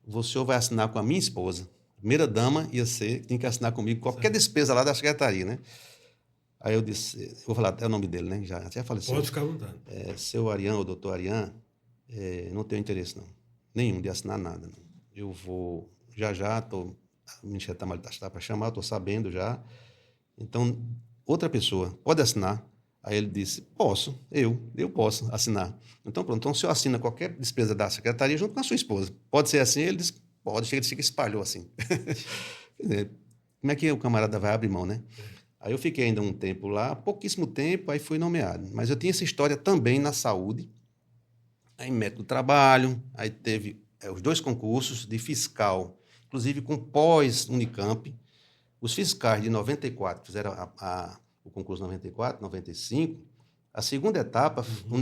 O senhor vai assinar com a minha esposa, primeira dama tem que assinar comigo qualquer despesa lá da secretaria, né? Aí eu disse, vou falar até o nome dele, né? Já faleceu. Pode ficar à vontade. Seu Arian, ou doutor Arian, não tenho interesse, não. Nenhum de assinar nada, não. Eu vou, o Ministério está para chamar, estou sabendo já. Então, outra pessoa pode assinar. Aí ele disse, posso, eu posso assinar. Então, pronto, então o senhor assina qualquer despesa da secretaria junto com a sua esposa. Pode ser assim? Ele disse, pode, ele se espalhou assim. Quer dizer, como é que o camarada vai abrir mão, né? Aí eu fiquei ainda um tempo lá, pouquíssimo tempo, aí fui nomeado. Mas eu tinha essa história também na saúde, aí médico do trabalho, aí teve os 2 concursos de fiscal, inclusive com pós-Unicamp. Os fiscais de 94 fizeram o concurso 94, 95. A segunda etapa, foi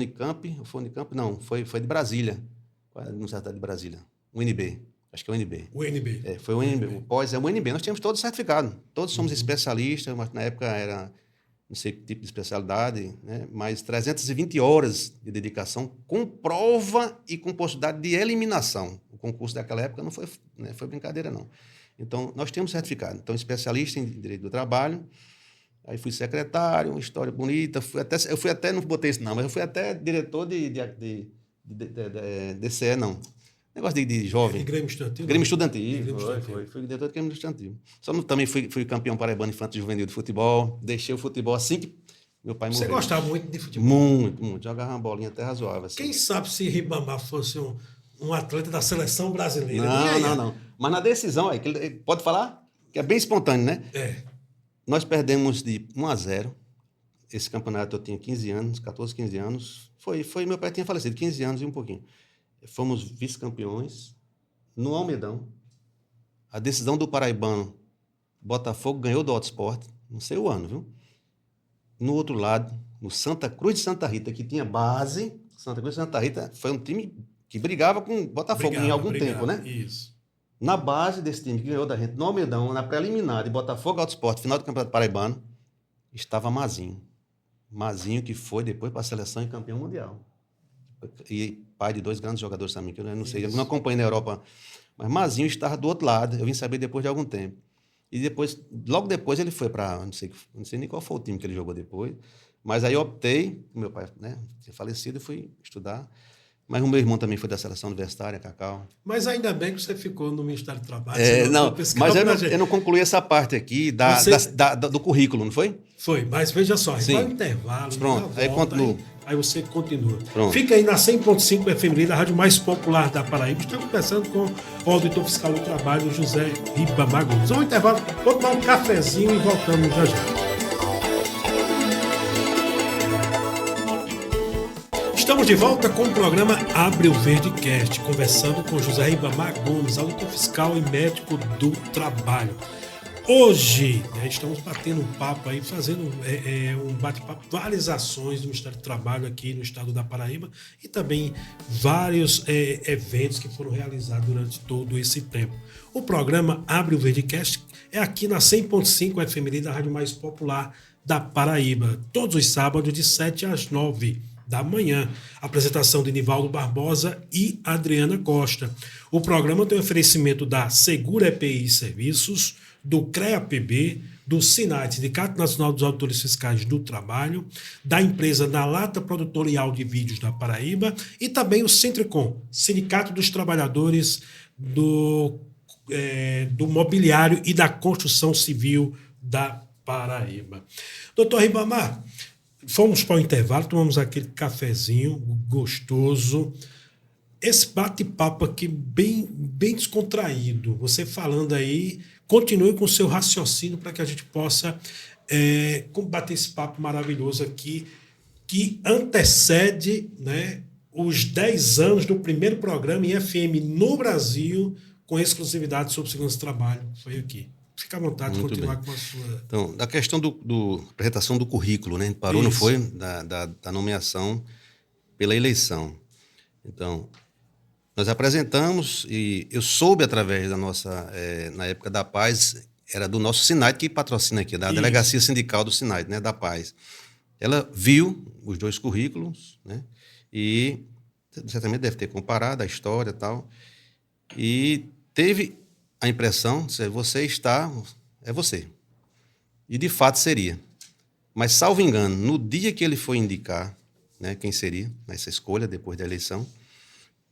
de Brasília, na Universidade de Brasília, UNB. Acho que é o UNB. O UNB. Foi o UNB. O pós é o UNB. Nós tínhamos todos certificado. Todos somos especialistas, mas na época era, não sei que tipo de especialidade, né? Mas 320 horas de dedicação com prova e com possibilidade de eliminação. O concurso daquela época não foi brincadeira, não. Então, nós temos certificado. Então, especialista em Direito do Trabalho. Aí fui secretário, uma história bonita. Eu fui até, não botei isso não, mas eu fui até diretor de DCE, não. Negócio de jovem. De Grêmio Estudantil? Grêmio Estudantil. Grêmio Estudantil. Fui diretor de Grêmio Estudantil. Também fui campeão paraibano infantil juvenil de futebol. Deixei o futebol assim que meu pai morreu. Você gostava muito de futebol? Muito, muito. Jogava uma bolinha até razoável. Assim. Quem sabe se Ribamar fosse um atleta da seleção brasileira? Não. Mas na decisão, pode falar? Que é bem espontâneo, né? Nós perdemos de 1-0. Esse campeonato eu tinha 15 anos, 14, 15 anos. Meu pai tinha falecido, 15 anos e um pouquinho. Fomos vice-campeões no Almedão. A decisão do paraibano, Botafogo ganhou do Auto Sport, não sei o ano, viu? No outro lado, no Santa Cruz de Santa Rita, que tinha base, Santa Cruz de Santa Rita foi um time que brigava com o Botafogo em algum tempo, né? Isso. Na base desse time que ganhou da gente, no Almedão, na preliminar de Botafogo Auto Sport, final do Campeonato Paraibano, estava Mazinho. Mazinho, que foi depois para a seleção e campeão mundial. E pai de 2 grandes jogadores também, que eu não sei, eu não acompanhei na Europa. Mas Mazinho estava do outro lado, eu vim saber depois de algum tempo. E depois, logo depois ele foi para, não sei nem qual foi o time que ele jogou depois, mas aí eu optei, meu pai, né, tinha falecido, e fui estudar. Mas o meu irmão também foi da seleção universitária, Cacau. Mas ainda bem que você ficou no Ministério do Trabalho. Mas eu não concluí essa parte aqui do currículo, não foi? Foi, mas veja só, vai um intervalo. Pronto, aí continuo. Aí você continua. Pronto. Fica aí na 100.5 FM, a rádio mais popular da Paraíba. Estamos conversando com o auditor fiscal do trabalho, José Ribamar Gomes. Vamos ao intervalo, vou tomar um cafezinho e voltamos já já. Estamos de volta com o programa Abre o Verdecast, conversando com José Ribamar Gomes, auditor fiscal e médico do trabalho. Hoje, estamos batendo um papo aí, fazendo um bate-papo, várias ações do Ministério do Trabalho aqui no estado da Paraíba e também vários eventos que foram realizados durante todo esse tempo. O programa Abre o Verdecast é aqui na 100.5 FM da rádio mais popular da Paraíba, todos os sábados de 7 às 9 da manhã. Apresentação de Nivaldo Barbosa e Adriana Costa. O programa tem oferecimento da Segura EPI Serviços, do CREA-PB, do SINAI, Sindicato Nacional dos Auditores Fiscais do Trabalho, da empresa Nalata Produtora e Áudio e Vídeos da Paraíba e também o Centrecom, Sindicato dos Trabalhadores do Mobiliário e da Construção Civil da Paraíba. Doutor Ribamar, fomos para o intervalo, tomamos aquele cafezinho gostoso. Esse bate-papo aqui bem descontraído, você falando aí, continue com o seu raciocínio para que a gente possa combater esse papo maravilhoso aqui, que antecede, né, os 10 anos do primeiro programa em FM no Brasil com exclusividade sobre segurança do trabalho. Foi aqui. Fica à vontade de continuar com a sua... Então, da questão da apresentação do currículo, né? Parou, isso. Não foi? Da nomeação pela eleição. Então, nós apresentamos e eu soube através da nossa... na época da Paz, era do nosso SINAI que patrocina aqui, da Delegacia Sindical do SINAI, né? Da Paz. Ela viu os 2 currículos, né? E certamente deve ter comparado a história e tal. E teve... a impressão de você é você. E, de fato, seria. Mas, salvo engano, no dia que ele foi indicar, né, quem seria, nessa escolha, depois da eleição,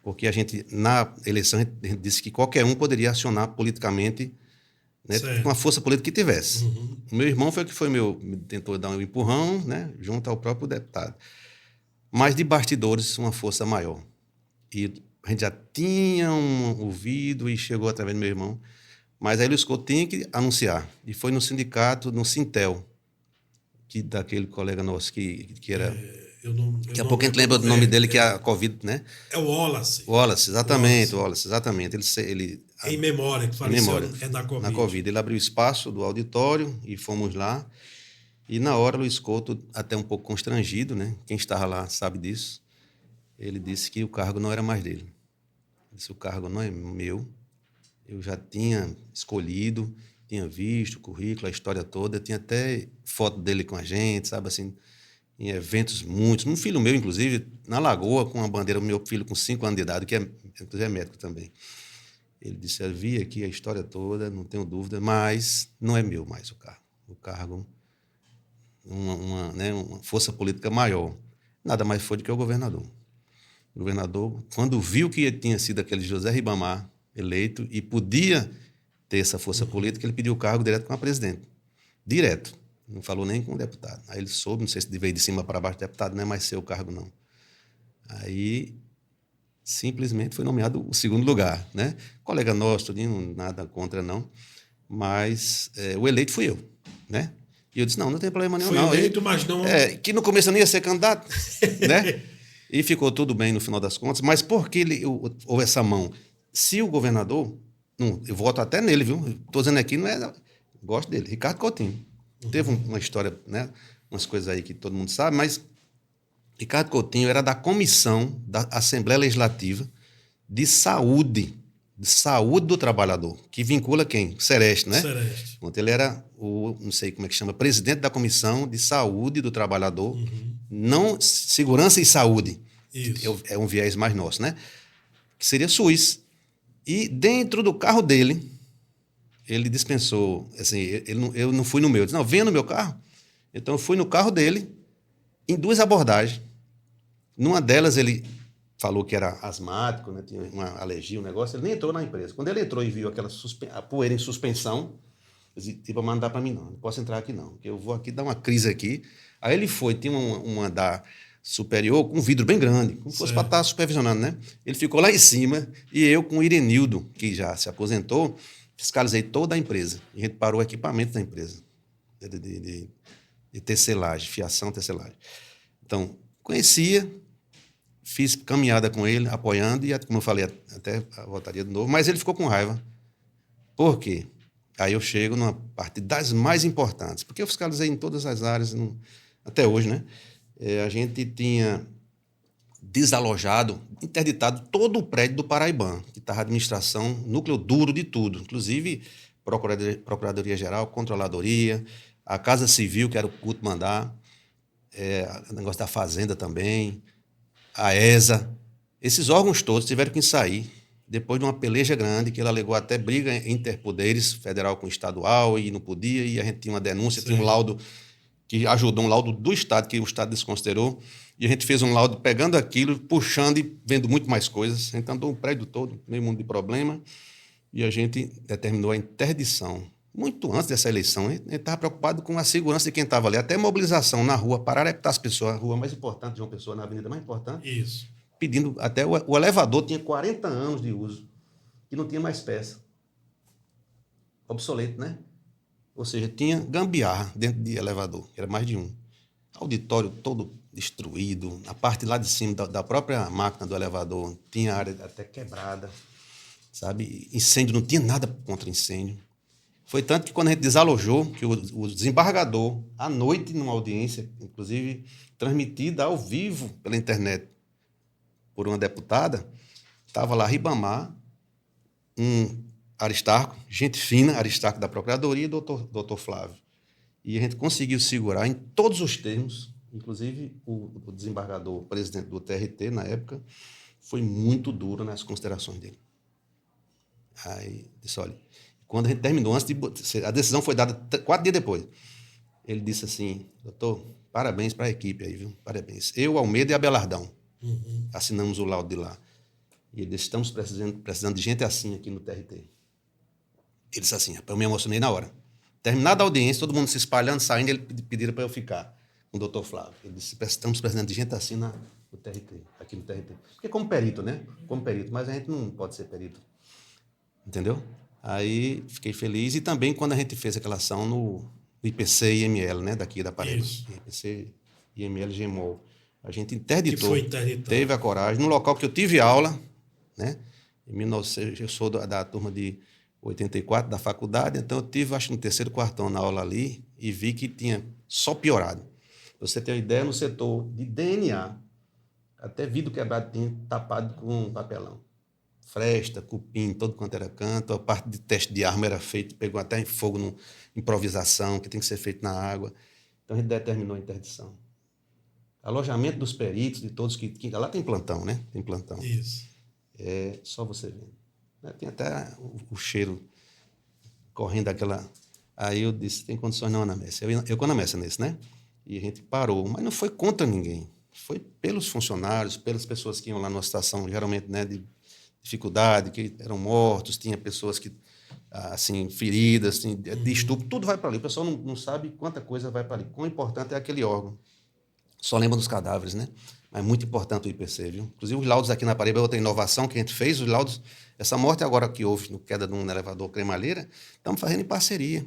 porque a gente, na eleição, a gente disse que qualquer um poderia acionar politicamente, né, com a força política que tivesse. Uhum. O meu irmão tentou dar um empurrão, né, junto ao próprio deputado. Mas, de bastidores, uma força maior. E a gente já tinha ouvido e chegou através do meu irmão, mas aí Luiz Couto tinha que anunciar. E foi no sindicato, no Sintel, daquele colega nosso que era... Daqui a pouco a gente lembra do nome dele, que é a Covid, né? É o Wallace. Wallace, exatamente. Ele, em memória, que faleceu na Covid. Na Covid. Ele abriu espaço do auditório e fomos lá. E na hora, Luiz Couto, até um pouco constrangido, né? Quem estava lá sabe disso. Ele disse que o cargo não era mais dele. Ele disse, o cargo não é meu. Eu já tinha escolhido, tinha visto o currículo, a história toda. Tinha até foto dele com a gente, sabe, assim, em eventos muitos. Um filho meu, inclusive, na Lagoa, com a bandeira, meu filho com 5 anos de idade, que inclusive é médico também. Ele disse, eu vi aqui a história toda, não tenho dúvida, mas não é meu mais o cargo. O cargo, uma força política maior. Nada mais foi do que o governador. O governador, quando viu que tinha sido aquele José Ribamar eleito e podia ter essa força política, ele pediu o cargo direto com a presidente. Direto. Não falou nem com o deputado. Aí ele soube, não sei se veio de cima para baixo, deputado não é mais seu cargo, não. Aí, simplesmente foi nomeado o segundo lugar, né? Colega nosso, tudinho, nada contra, não. Mas o eleito fui eu, né? E eu disse, não tem problema nenhum, não. Foi eleito, mas não... que no começo eu nem ia ser candidato, né? E ficou tudo bem no final das contas. Mas por que houve essa mão? Se o governador... Não, eu voto até nele, viu? Estou dizendo aqui, não é... Gosto dele. Ricardo Coutinho. Teve uma história, né? Umas coisas aí que todo mundo sabe, mas Ricardo Coutinho era da comissão da Assembleia Legislativa de Saúde do Trabalhador, que vincula quem? Sereste, né? Sereste. Ele era não sei como é que chama, presidente da Comissão de Saúde do Trabalhador, não Segurança e Saúde. Isso. É um viés mais nosso, né? Que seria SUS. E dentro do carro dele, ele dispensou, assim, eu não fui no meu, eu disse, não, venha no meu carro. Então eu fui no carro dele, em 2 abordagens. Numa delas ele falou que era asmático, né, tinha uma alergia, um negócio, ele nem entrou na empresa. Quando ele entrou e viu aquela a poeira em suspensão, eu disse, tipo, mas não dá para mim não posso entrar aqui não, porque eu vou aqui dar uma crise aqui. Aí ele foi, tinha um andar superior com um vidro bem grande, como fosse para estar supervisionando, né? Ele ficou lá em cima e eu com o Irenildo, que já se aposentou, fiscalizei toda a empresa. E a gente parou o equipamento da empresa de tecelagem, fiação, tecelagem. Então, conhecia, fiz caminhada com ele, apoiando, e, como eu falei, até votaria de novo, mas ele ficou com raiva. Por quê? Aí eu chego numa parte das mais importantes, porque eu fiscalizei em todas as áreas, até hoje, né? A gente tinha desalojado, interditado todo o prédio do Paraibã, que estava a administração, núcleo duro de tudo, inclusive Procuradoria-Geral, Controladoria, a Casa Civil, que era o último andar, o negócio da Fazenda também, a ESA. Esses órgãos todos tiveram que sair depois de uma peleja grande, que ele alegou até briga interpoderes, federal com estadual, e não podia, e a gente tinha uma denúncia, tinha um laudo que ajudou, um laudo do Estado, que o Estado desconsiderou, e a gente fez um laudo pegando aquilo, puxando e vendo muito mais coisas. A gente andou um prédio todo, meio mundo de problema, e a gente determinou a interdição. Muito antes dessa eleição, a gente estava preocupado com a segurança de quem estava ali. Até mobilização na rua, parar de as pessoas, a rua mais importante de uma pessoa, na avenida mais importante. Isso. Pedindo, até o elevador tinha 40 anos de uso, e não tinha mais peça. Obsoleto, né? Ou seja, tinha gambiarra dentro de elevador, era mais de um. Auditório todo destruído, a parte lá de cima da própria máquina do elevador tinha área até quebrada, sabe? Incêndio, não tinha nada contra incêndio. Foi tanto que quando a gente desalojou, que o desembargador, à noite, numa audiência, inclusive transmitida ao vivo pela internet por uma deputada, estava lá Ribamar, Aristarco, gente fina, Aristarco da Procuradoria e doutor Flávio. E a gente conseguiu segurar em todos os termos, inclusive o desembargador, o presidente do TRT, na época, foi muito duro nas considerações dele. Aí disse, olha, quando a gente terminou, a decisão foi dada 4 dias depois. Ele disse assim, doutor, parabéns para a equipe aí, viu? Parabéns. Eu, Almeida e Abelardão assinamos o laudo de lá. E ele disse, estamos precisando de gente assim aqui no TRT. Ele disse assim, eu me emocionei na hora. Terminada a audiência, todo mundo se espalhando, saindo, ele pediram para eu ficar com o doutor Flávio. Ele disse, estamos precisando de gente assim no TRT, aqui no TRT. Porque como perito, né? Como perito, mas a gente não pode ser perito. Entendeu? Aí fiquei feliz. E também quando a gente fez aquela ação no IPC e IML, né? Daqui da Paraíba. IPC, IML, GEMOL. A gente interditou. Teve a coragem. No local que eu tive aula, né? Em 1900, eu sou da turma de 84 da faculdade, então eu tive, acho que no 3º quartão na aula ali e vi que tinha só piorado. Pra você ter uma ideia, no setor de DNA, até vidro quebrado tinha tapado com papelão. Fresta, cupim, todo quanto era canto, a parte de teste de arma era feito, pegou até em fogo, improvisação, que tem que ser feito na água. Então a gente determinou a interdição. Alojamento dos peritos, de todos que lá tem plantão, né? Tem plantão. Isso. É só você ver. Tem até o cheiro correndo daquela... Aí eu disse, tem condições não, Ana Messia. Eu com a Ana Messia nesse, né? E a gente parou, mas não foi contra ninguém. foi pelos funcionários, pelas pessoas que iam lá numa situação, geralmente, né, de dificuldade, que eram mortos, tinha pessoas que, assim, feridas, assim, de estupro, tudo vai para ali. O pessoal não sabe quanta coisa vai para ali. Quão importante é aquele órgão. Só lembra dos cadáveres, né? Mas é muito importante o IPC, viu? Inclusive, os laudos aqui na Paraíba é outra inovação que a gente fez. Os laudos, essa morte agora que houve no queda de um elevador cremalheira, estamos fazendo em parceria.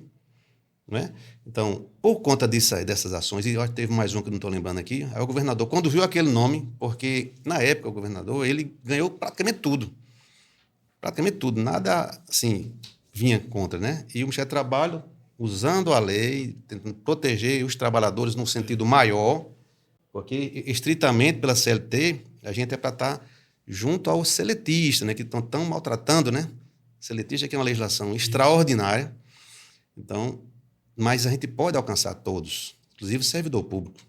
Não é? Então, por conta dessas ações, e eu acho que teve mais um que não estou lembrando aqui, aí o governador, quando viu aquele nome, porque na época o governador, ele ganhou praticamente tudo, nada assim vinha contra, né? E o Ministério do Trabalho, usando a lei, tentando proteger os trabalhadores num sentido maior, porque estritamente pela CLT, a gente é para estar junto aos seletistas, né, que estão tão maltratando, né? Seletista que é uma legislação extraordinária. Então, mas a gente pode alcançar todos, inclusive o servidor público.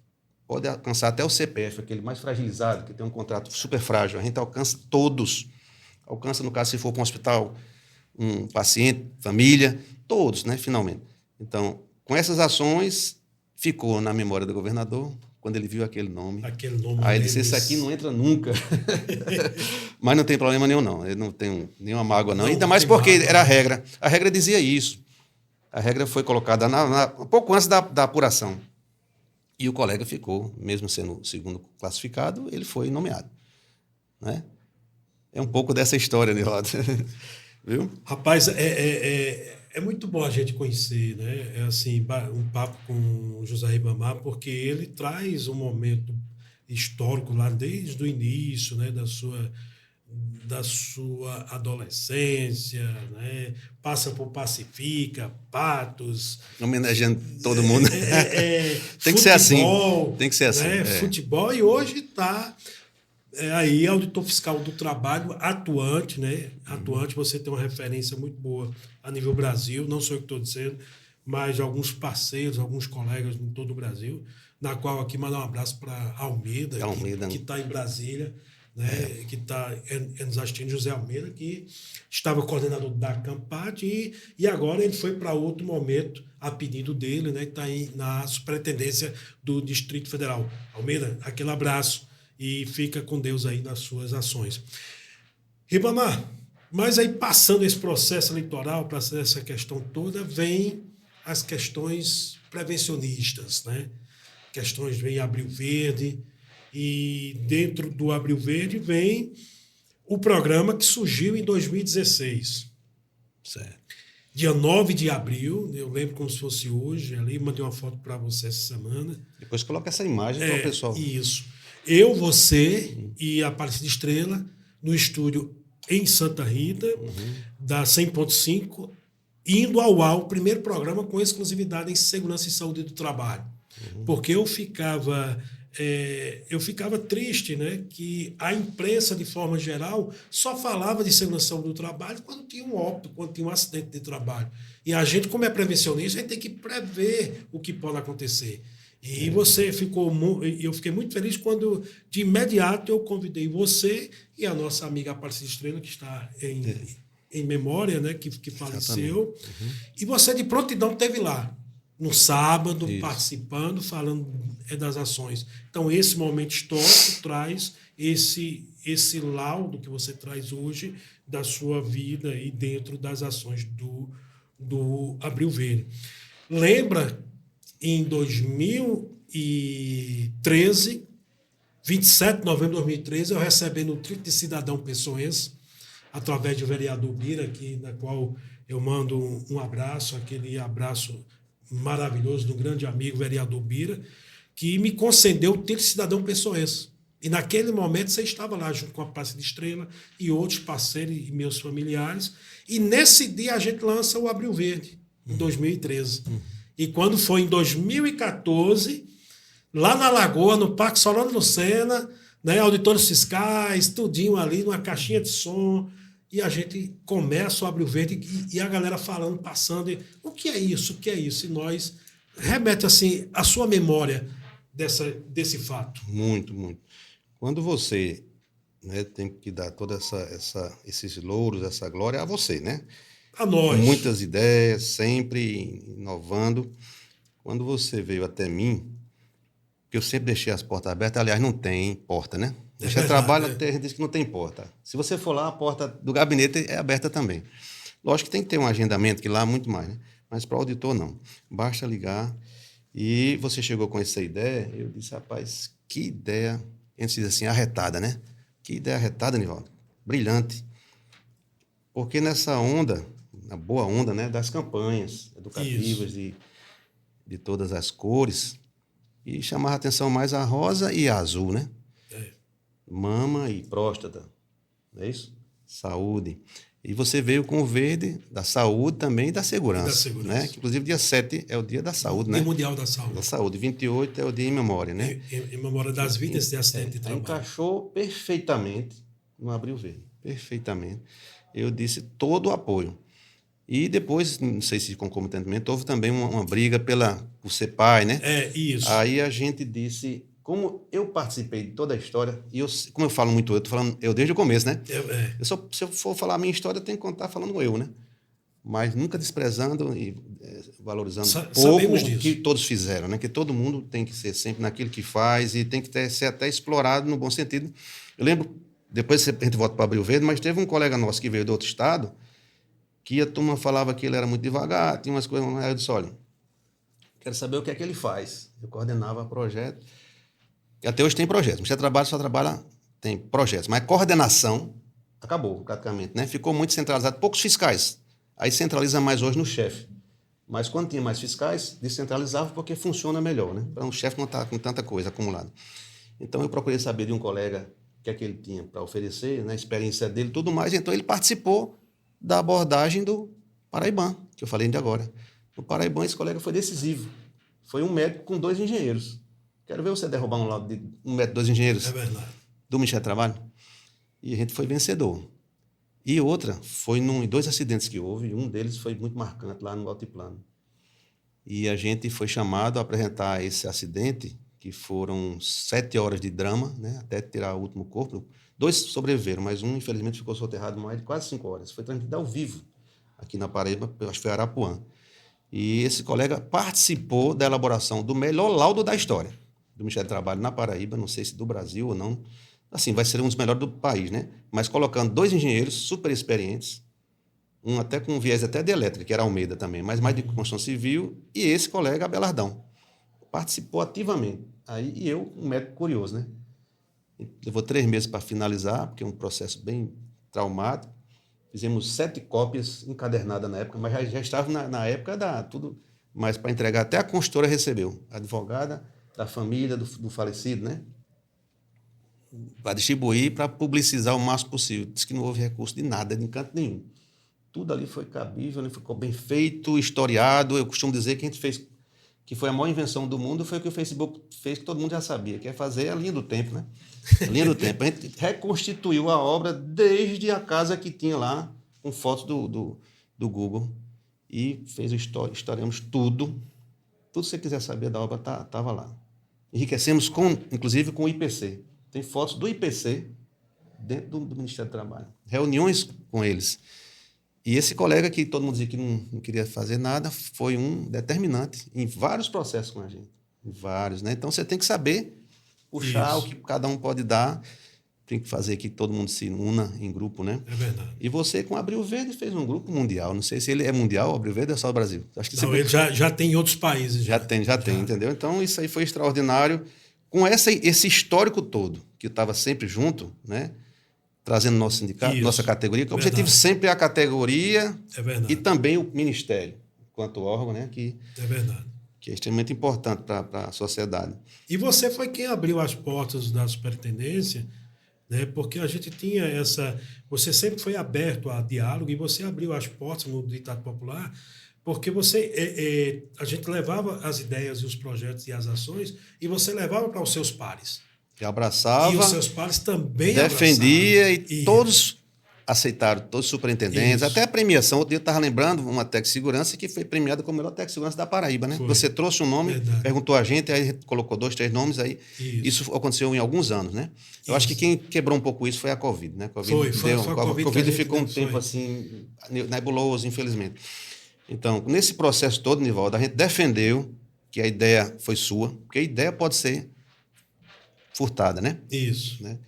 Pode alcançar até o CPF, aquele mais fragilizado, que tem um contrato super frágil. A gente alcança todos. Alcança, no caso, se for para um hospital, um paciente, família, todos, né, finalmente. Então, com essas ações, ficou na memória do governador, quando ele viu aquele nome. Aí ele disse, esse aqui não entra nunca. Mas não tem problema nenhum, não. Ele não tem nenhuma mágoa, não. Ainda mais porque era a regra. A regra dizia isso. A regra foi colocada um pouco antes da apuração. E o colega ficou, mesmo sendo o segundo classificado, ele foi nomeado. Né? É um pouco dessa história, Nildo. Viu? Rapaz, é muito bom a gente conhecer, né? É assim, um papo com o José Ribamar, porque ele traz um momento histórico lá desde o início, né? Da sua adolescência, né? Passa por Pacifica, Patos. Homenageando todo mundo. Tem futebol, que ser assim. Tem que ser assim. Né? Futebol, e hoje está aí auditor fiscal do trabalho atuante, né? Atuante, você tem uma referência muito boa a nível Brasil, não sou eu que estou dizendo, mas de alguns parceiros, alguns colegas em todo o Brasil, na qual aqui mandar um abraço para Almeida, que está em Brasília, né? Que está nos assistindo, José Almeida, que estava coordenador da Campat e agora ele foi para outro momento, a pedido dele, né? Que está na superintendência do Distrito Federal. Almeida, aquele abraço. E fica com Deus aí nas suas ações. Ribamar, mas aí passando esse processo eleitoral, para essa questão toda, vem as questões prevencionistas, né? Questões, vem Abril Verde, e dentro do Abril Verde vem o programa que surgiu em 2016. Certo. Dia 9 de abril, eu lembro como se fosse hoje, ali mandei uma foto para você essa semana. Depois coloca essa imagem para o pessoal. Isso. Eu, você e a Aparecida Estrela no estúdio em Santa Rita, da 100.5, indo ao ar, o primeiro programa com exclusividade em segurança e saúde do trabalho. Porque eu ficava triste, né, que a imprensa, de forma geral, só falava de segurança e saúde do trabalho quando tinha um óbito, quando tinha um acidente de trabalho. E a gente, como é prevencionista, a gente tem que prever o que pode acontecer. E eu fiquei muito feliz quando, de imediato, eu convidei você e a nossa amiga Aparecida Estrela, que está em memória, né, que faleceu. E você, de prontidão, esteve lá, no sábado, participando, falando das ações. Então, esse momento histórico traz esse laudo que você traz hoje da sua vida e dentro das ações do Abril Verde. Lembra, em 2013, 27 de novembro de 2013, eu recebi no Trito de Cidadão Pessoense, através do vereador Bira, na qual eu mando um abraço, aquele abraço maravilhoso do grande amigo vereador Bira, que me concedeu o título de cidadão pessoense. E naquele momento você estava lá junto com a Aparecida Estrela e outros parceiros e meus familiares. E nesse dia a gente lança o Abril Verde, em 2013. E quando foi em 2014, lá na Lagoa, no Parque Solano Lucena, né, auditores fiscais, tudinho ali, numa caixinha de som, e a gente começa o Abril Verde e a galera falando, passando, o que é isso, o que é isso? E nós remete assim a sua memória desse fato. Muito, muito. Quando você, né, tem que dar toda esses louros, essa glória a você, né? A nós. Com muitas ideias, sempre inovando. Quando você veio até mim, porque eu sempre deixei as portas abertas. Aliás, não tem porta, né? Deixar trabalho, a gente diz que não tem porta. Se você for lá, a porta do gabinete é aberta também. Lógico que tem que ter um agendamento, que lá é muito mais, né? Mas para o auditor, não. Basta ligar. E você chegou com essa ideia, eu disse, rapaz, que ideia, a gente diz assim, arretada, né? Que ideia arretada, Nivaldo. Brilhante. Porque nessa onda, na boa onda, né, das campanhas educativas de todas as cores, e chamava a atenção mais a rosa e a azul, né? Mama e próstata, não é isso? Saúde. E você veio com o verde da saúde também e da segurança. Né? Que, inclusive, dia 7 é o dia da saúde, né? Dia Mundial da Saúde. Da saúde. 28 é o dia em memória, né? Em memória das vítimas de acidente de trabalho. Encaixou perfeitamente no Abril Verde. Perfeitamente. Eu disse todo o apoio. E depois, não sei se concomitantemente, houve também uma briga por ser pai, né? Isso. Aí a gente disse... Como eu participei de toda a história, e como eu falo muito, eu estou falando eu desde o começo, né? Se eu for falar a minha história, eu tenho que contar falando eu, né? Mas nunca desprezando e valorizando pouco o que todos fizeram, né? Que todo mundo tem que ser sempre naquilo que faz e tem que ser até explorado no bom sentido. Eu lembro, depois a gente volta para Abril Verde, mas teve um colega nosso que veio de outro estado, que a turma falava que ele era muito devagar, tinha umas coisas... Aí eu disse, olha, quero saber o que é que ele faz. Eu coordenava projeto. E até hoje tem projetos. O Ministério do Trabalho só trabalha, tem projetos. Mas coordenação acabou, praticamente, né? Ficou muito centralizado. Poucos fiscais. Aí centraliza mais hoje no chefe. Mas quando tinha mais fiscais, descentralizava porque funciona melhor, né? Para o chefe não estar com tanta coisa acumulada. Então, eu procurei saber de um colega o que é que ele tinha para oferecer, né? A experiência dele e tudo mais. Então, ele participou da abordagem do Paraibã, que eu falei ainda agora. No Paraibã, esse colega foi decisivo. Foi um médico com 2 engenheiros. Quero ver você derrubar um laudo de 1 metro, 2 engenheiros do Ministério do Trabalho. E a gente foi vencedor. E outra, foi em 2 acidentes que houve, e um deles foi muito marcante lá no Altiplano. E a gente foi chamado a apresentar esse acidente, que foram 7 horas de drama, né, até tirar o último corpo. 2 sobreviveram, mas um, infelizmente, ficou soterrado mais de quase 5 horas. Foi transmitido ao vivo, aqui na Paraíba, acho que foi Arapuã. E esse colega participou da elaboração do melhor laudo da história do Ministério do Trabalho na Paraíba, não sei se do Brasil ou não, assim, vai ser um dos melhores do país, né? Mas colocando 2 engenheiros super experientes, um até com viés até de elétrica, que era Almeida também, mas mais de construção civil, e esse colega, Abelardão, participou ativamente. Aí, e eu, um médico curioso, né? Levou 3 meses para finalizar, porque é um processo bem traumático. Fizemos 7 cópias encadernadas na época, mas já estava na época tudo, mas para entregar, até a consultora recebeu, a advogada da família do falecido, né? Para distribuir, para publicizar o máximo possível. Diz que não houve recurso de nada, de canto nenhum. Tudo ali foi cabível, né? Ficou bem feito, historiado. Eu costumo dizer que a gente fez, que foi a maior invenção do mundo, foi o que o Facebook fez, que todo mundo já sabia, que é fazer a linha do tempo, né? A linha do tempo. A gente reconstituiu a obra desde a casa que tinha lá, com fotos do Google, e historiamos tudo. Tudo que você quiser saber da obra estava lá. Enriquecemos, inclusive, com o IPC. Tem fotos do IPC dentro do Ministério do Trabalho. Reuniões com eles. E esse colega que todo mundo dizia que não queria fazer nada, foi um determinante em vários processos com a gente. Em vários, né? Então, você tem que saber puxar o que cada um pode dar. Tem que fazer que todo mundo se una em grupo, né? É verdade. E você, com o Abril Verde, fez um grupo mundial. Não sei se ele é mundial, o Abril Verde é só o Brasil. Acho que não, ele já tem em outros países. Já tem, entendeu? Então, isso aí foi extraordinário. Com esse histórico todo, que estava sempre junto, né? Trazendo nosso sindicato, nossa categoria, que o objetivo sempre é a categoria e também o Ministério, enquanto órgão, né? É verdade. Que é extremamente importante para a sociedade. E você foi quem abriu as portas da superintendência, né? Porque a gente tinha essa... Você sempre foi aberto a diálogo e você abriu as portas no ditado popular, porque a gente levava as ideias e os projetos e as ações e você levava para os seus pares. Que abraçava. E os seus pares também defendia e todos aceitaram, todos os superintendentes. Até a premiação, outro dia eu estava lembrando uma Tec Segurança que foi premiada como a melhor Tec Segurança da Paraíba, né? Você trouxe um nome, perguntou a gente, aí colocou 2, 3 nomes, aí isso aconteceu em alguns anos, né? Eu acho que quem quebrou um pouco isso foi a Covid, né? A Covid ficou um tempo assim, nebuloso, infelizmente. Então, nesse processo todo, Nivaldo, a gente defendeu que a ideia foi sua, porque a ideia pode ser furtada, né? Isso. Né?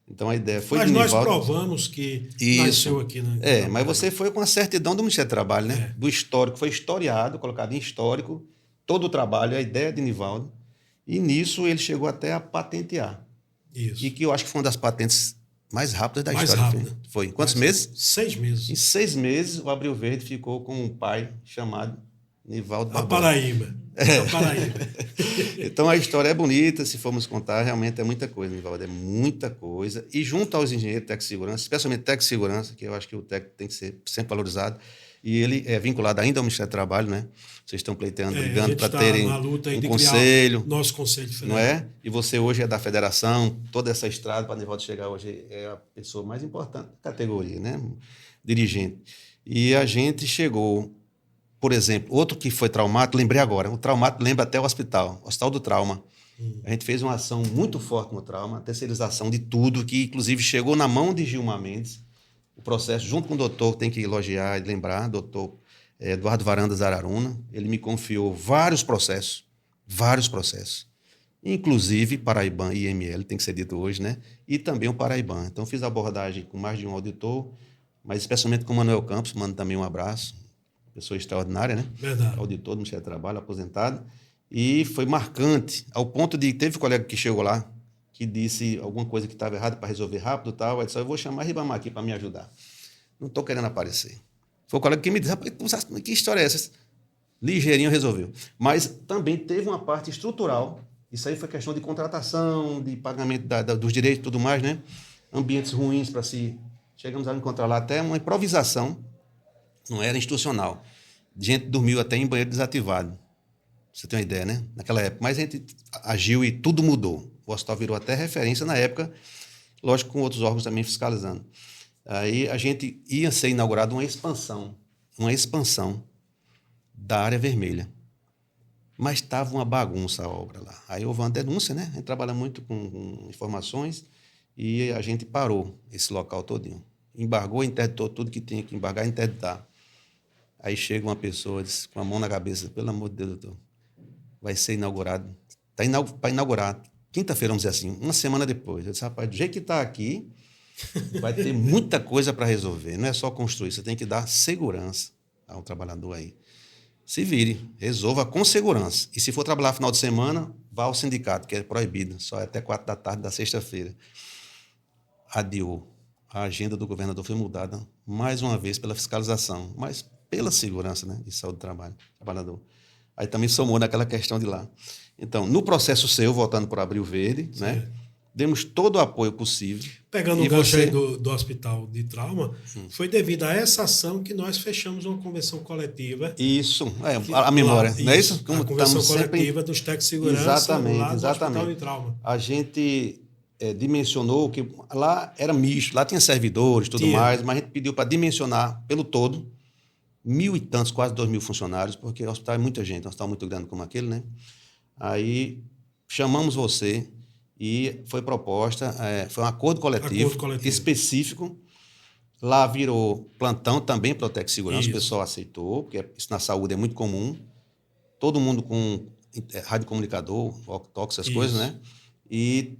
Então a ideia foi mas de nós Nivaldo. provamos que Isso. nasceu aqui. Né? Mas você foi com a certidão do Ministério do Trabalho, né? Do histórico, foi historiado, colocado em histórico, todo o trabalho, a ideia de Nivaldo. E nisso ele chegou até a patentear. Isso. E que eu acho que foi uma das patentes mais rápidas da mais história. Rápida. Foi. Quantos meses? 6 meses. Em 6 meses, o Abril Verde ficou com um pai chamado Nivaldo Barbosa. A Paraíba. A Paraíba. Então a história é bonita, se formos contar, realmente é muita coisa, Nivaldo, é muita coisa. E junto aos engenheiros de técnico de segurança, especialmente técnico de segurança, que eu acho que o técnico tem que ser sempre valorizado, e ele é vinculado ainda ao Ministério do Trabalho, né? Vocês estão pleiteando, brigando para terem um conselho. Nosso conselho federal. Não é? E você hoje é da federação, toda essa estrada para Nivaldo chegar hoje é a pessoa mais importante da categoria, né? Dirigente. E a gente chegou, por exemplo, outro que foi traumático, lembrei agora, o traumático lembra até o Hospital do Trauma. A gente fez uma ação muito forte no trauma, a terceirização de tudo, que inclusive chegou na mão de Gilmar Mendes, o processo, junto com o doutor, tem que elogiar e lembrar, doutor Eduardo Varandas Araruna, ele me confiou vários processos, inclusive Paraiban e IML, tem que ser dito hoje, né? E também o Paraiban. Então, fiz a abordagem com mais de um auditor, mas especialmente com o Manuel Campos, mando também um abraço, pessoa extraordinária, né? Verdade. Auditor do Ministério do Trabalho, aposentado, e foi marcante, ao ponto de, teve um colega que chegou lá, que disse alguma coisa que estava errada para resolver rápido e tal, aí disse, eu vou chamar a Ribamar aqui para me ajudar. Não estou querendo aparecer. Foi o colega que me disse, rapaz, que história é essa? Ligeirinho resolveu. Mas também teve uma parte estrutural, isso aí foi questão de contratação, de pagamento dos direitos e tudo mais, né? Ambientes ruins para se... Chegamos a encontrar lá até uma improvisação, não era institucional. Gente dormiu até em banheiro desativado. Você tem uma ideia, né? Naquela época. Mas a gente agiu e tudo mudou. O hospital virou até referência na época, lógico, com outros órgãos também fiscalizando. Aí a gente ia ser inaugurada uma expansão da área vermelha. Mas estava uma bagunça a obra lá. Aí houve uma denúncia, né? A gente trabalha muito com informações e a gente parou esse local todinho. Embargou, interditou tudo que tinha que embargar e interditar. Aí chega uma pessoa, diz, com a mão na cabeça, pelo amor de Deus, doutor, vai ser inaugurado. Está para inaugurar. Quinta-feira, vamos dizer assim, uma semana depois. Eu disse, rapaz, do jeito que está aqui, vai ter muita coisa para resolver. Não é só construir, você tem que dar segurança ao trabalhador aí. Se vire, resolva com segurança. E se for trabalhar final de semana, vá ao sindicato, que é proibido, só é até 4 da tarde da sexta-feira. Adiou. A agenda do governador foi mudada mais uma vez pela fiscalização, mas pela segurança, né, de saúde do trabalhador. Aí também somou naquela questão de lá. Então, no processo seu, voltando para o Abril Verde, né, demos todo o apoio possível. Pegando o gancho aí do Hospital de Trauma, foi devido a essa ação que nós fechamos uma convenção coletiva. Isso, a memória, lá, não é isso? Como a convenção coletiva dos técnicos de segurança exatamente, lá do exatamente. Hospital de Trauma. A gente dimensionou que lá era misto, lá tinha servidores e tudo mais, mas a gente pediu para dimensionar pelo todo, 1.000 e tantos, quase 2.000 funcionários, porque o hospital é muita gente, um hospital muito grande como aquele, né? Aí chamamos você e foi proposta, foi um acordo coletivo específico. Lá virou plantão também para o técnico de segurança, o pessoal aceitou, porque isso na saúde é muito comum. Todo mundo com radiocomunicador, walkie-talkie, essas coisas, né? E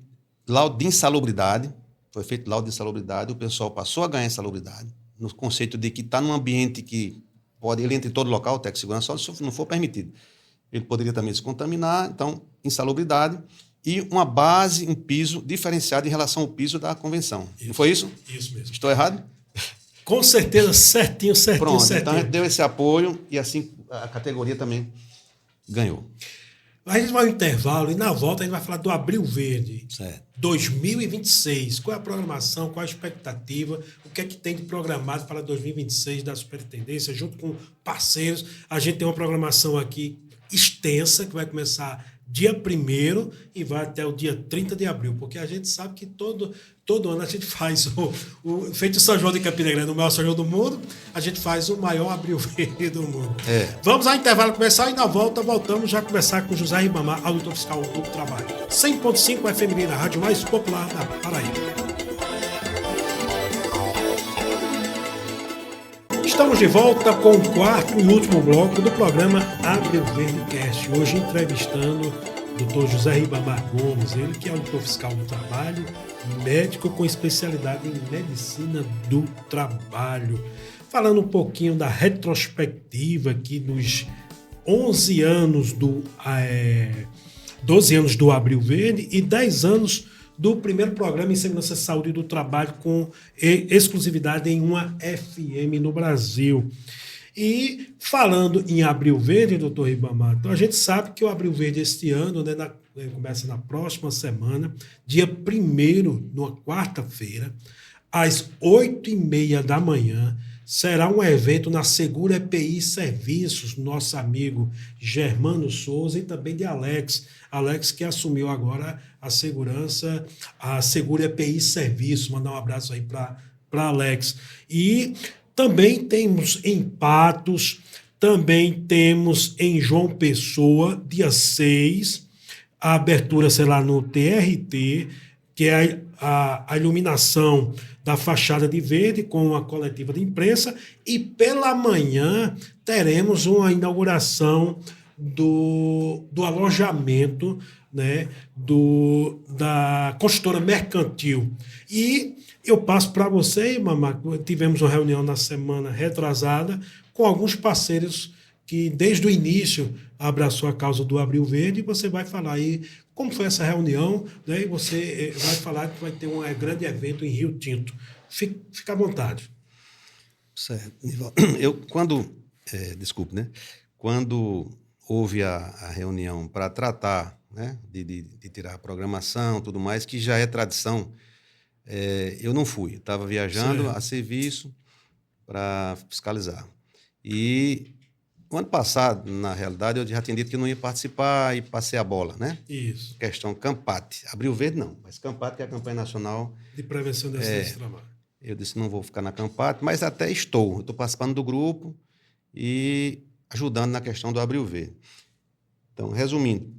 laudo de insalubridade, foi feito laudo de insalubridade, o pessoal passou a ganhar insalubridade, no conceito de que está num ambiente que ele entra em todo local, o técnico de segurança, só se não for permitido. Ele poderia também se contaminar, então, insalubridade, e uma base, um piso diferenciado em relação ao piso da convenção. Isso, não foi isso? Isso mesmo. Estou errado? Com certeza, certinho. Pronto, então a gente deu esse apoio e assim a categoria também ganhou. A gente vai ao intervalo e na volta a gente vai falar do Abril Verde. Certo. 2026. Qual é a programação, qual é a expectativa, o que é que tem de programado para 2026 da Superintendência, junto com parceiros. A gente tem uma programação aqui extensa, que vai começar dia 1º e vai até o dia 30 de abril, porque a gente sabe que todo ano a gente faz feito o São João de Campina Grande, o maior São João do mundo, a gente faz o maior Abril Verde do mundo. Vamos ao intervalo começar e na volta voltamos já a conversar com José Ribamar, auditor fiscal do trabalho. 100.5 FM Mirim, a rádio mais popular da Paraíba. Estamos de volta com o quarto e último bloco do programa Abril Verde Cast. Hoje entrevistando Dr. José Ribamar Gomes, ele que é auditor fiscal do trabalho, médico com especialidade em medicina do trabalho. Falando um pouquinho da retrospectiva aqui dos 11 anos 12 anos do Abril Verde e 10 anos do primeiro programa em segurança e saúde do trabalho com exclusividade em uma FM no Brasil. E falando em Abril Verde, doutor Ribamar, então a gente sabe que o Abril Verde este ano, né, começa na próxima semana, dia 1º, numa quarta-feira, às 8h30 da manhã, será um evento na Segura EPI Serviços, nosso amigo Germano Souza e também de Alex. Alex que assumiu agora a segurança, a Segura EPI Serviços. Mandar um abraço aí para Alex. E também temos em Patos, também temos em João Pessoa, dia 6, a abertura, sei lá, no TRT, que é a iluminação da fachada de verde com a coletiva de imprensa, e pela manhã teremos uma inauguração do alojamento, né, da construtora mercantil. E eu passo para você, Mamá, tivemos uma reunião na semana retrasada com alguns parceiros que desde o início abraçou a causa do Abril Verde, e você vai falar aí como foi essa reunião, né? E você vai falar que vai ter um grande evento em Rio Tinto. Fica à vontade. Certo. Quando houve a reunião para tratar, né, de tirar a programação, tudo mais, que já é tradição, eu não fui. Estava viajando a serviço para fiscalizar. E no ano passado, na realidade, eu já tinha dito que não ia participar e passei a bola, né? Isso. Questão Campate. Abril Verde, não. Mas Campate, que é a campanha nacional de prevenção de acidentes de trabalho. Eu disse, não vou ficar na Campate, mas até estou participando do grupo e ajudando na questão do Abril Verde. Então, resumindo,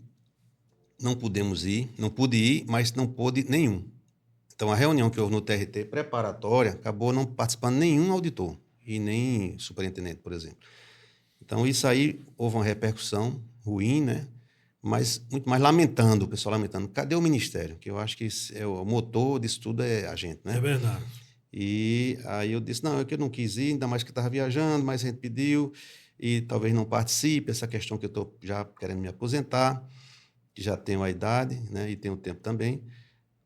não pude ir, mas não pôde nenhum. Então, a reunião que houve no TRT preparatória acabou não participando nenhum auditor e nem superintendente, por exemplo. Então, isso aí houve uma repercussão ruim, né? Mas muito mais lamentando, o pessoal lamentando. Cadê o Ministério? Que eu acho que o motor disso tudo é a gente, né? É verdade. E aí eu disse, não, é que eu não quis ir, ainda mais que estava viajando, mas a gente pediu e talvez não participe, essa questão que eu estou já querendo me aposentar, que já tenho a idade, né? E tenho tempo também.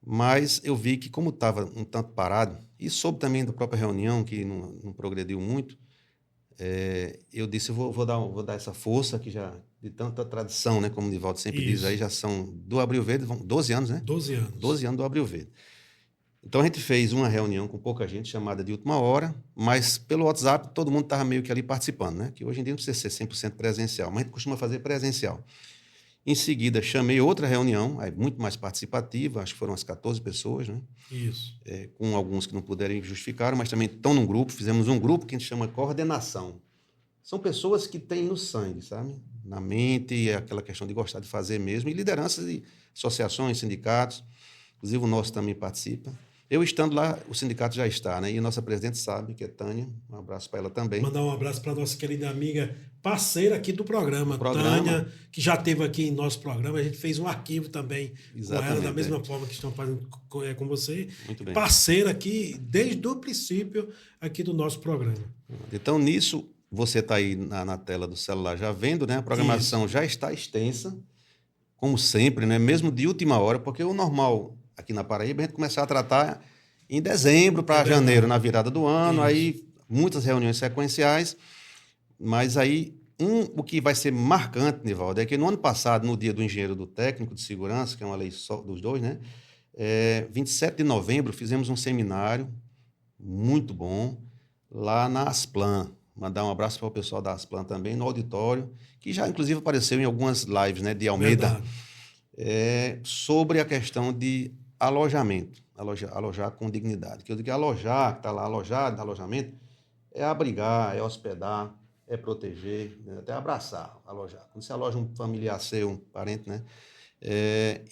Mas eu vi que como estava um tanto parado, e soube também da própria reunião, que não progrediu muito, eu disse, vou dar essa força que já, de tanta tradição, né, como o Nivaldo sempre diz aí, já são do Abril Verde, 12 anos, né? 12 anos. 12 anos do Abril Verde. Então a gente fez uma reunião com pouca gente, chamada de última hora, mas pelo WhatsApp todo mundo estava meio que ali participando, né? Que hoje em dia não precisa ser 100% presencial, mas a gente costuma fazer presencial. Em seguida, chamei outra reunião, aí muito mais participativa, acho que foram umas 14 pessoas, né? Isso. Com alguns que não puderam justificar, mas também estão num grupo, fizemos um grupo que a gente chama coordenação. São pessoas que têm no sangue, sabe? Na mente, aquela questão de gostar de fazer mesmo, e lideranças de associações, sindicatos, inclusive o nosso também participa. Eu estando lá, o sindicato já está, né? E a nossa presidente sabe, que é Tânia, um abraço para ela também. Mandar um abraço para a nossa querida amiga, parceira aqui do programa, Tânia, que já esteve aqui em nosso programa. A gente fez um arquivo também com ela, da mesma forma que estão fazendo com você. Muito bem. Parceira aqui, desde o princípio, aqui do nosso programa. Então, nisso, você está aí na tela do celular já vendo, né? A programação já está extensa, como sempre, né? Mesmo de última hora, porque o normal aqui na Paraíba, a gente começar a tratar em dezembro para janeiro, na virada do ano, aí muitas reuniões sequenciais, mas aí o que vai ser marcante, Nivaldo, é que no ano passado, no dia do engenheiro do técnico de segurança, que é uma lei só dos dois, né? 27 de novembro, fizemos um seminário muito bom lá na Asplan. Mandar um abraço para o pessoal da Asplan também, no auditório, que já inclusive apareceu em algumas lives, né, de Almeida, sobre a questão de alojamento, alojar com dignidade. Que eu digo que alojar, que está lá alojado, alojamento, é abrigar, é hospedar, é proteger, né? Até abraçar, alojar. Quando você aloja um familiar seu, um parente, né?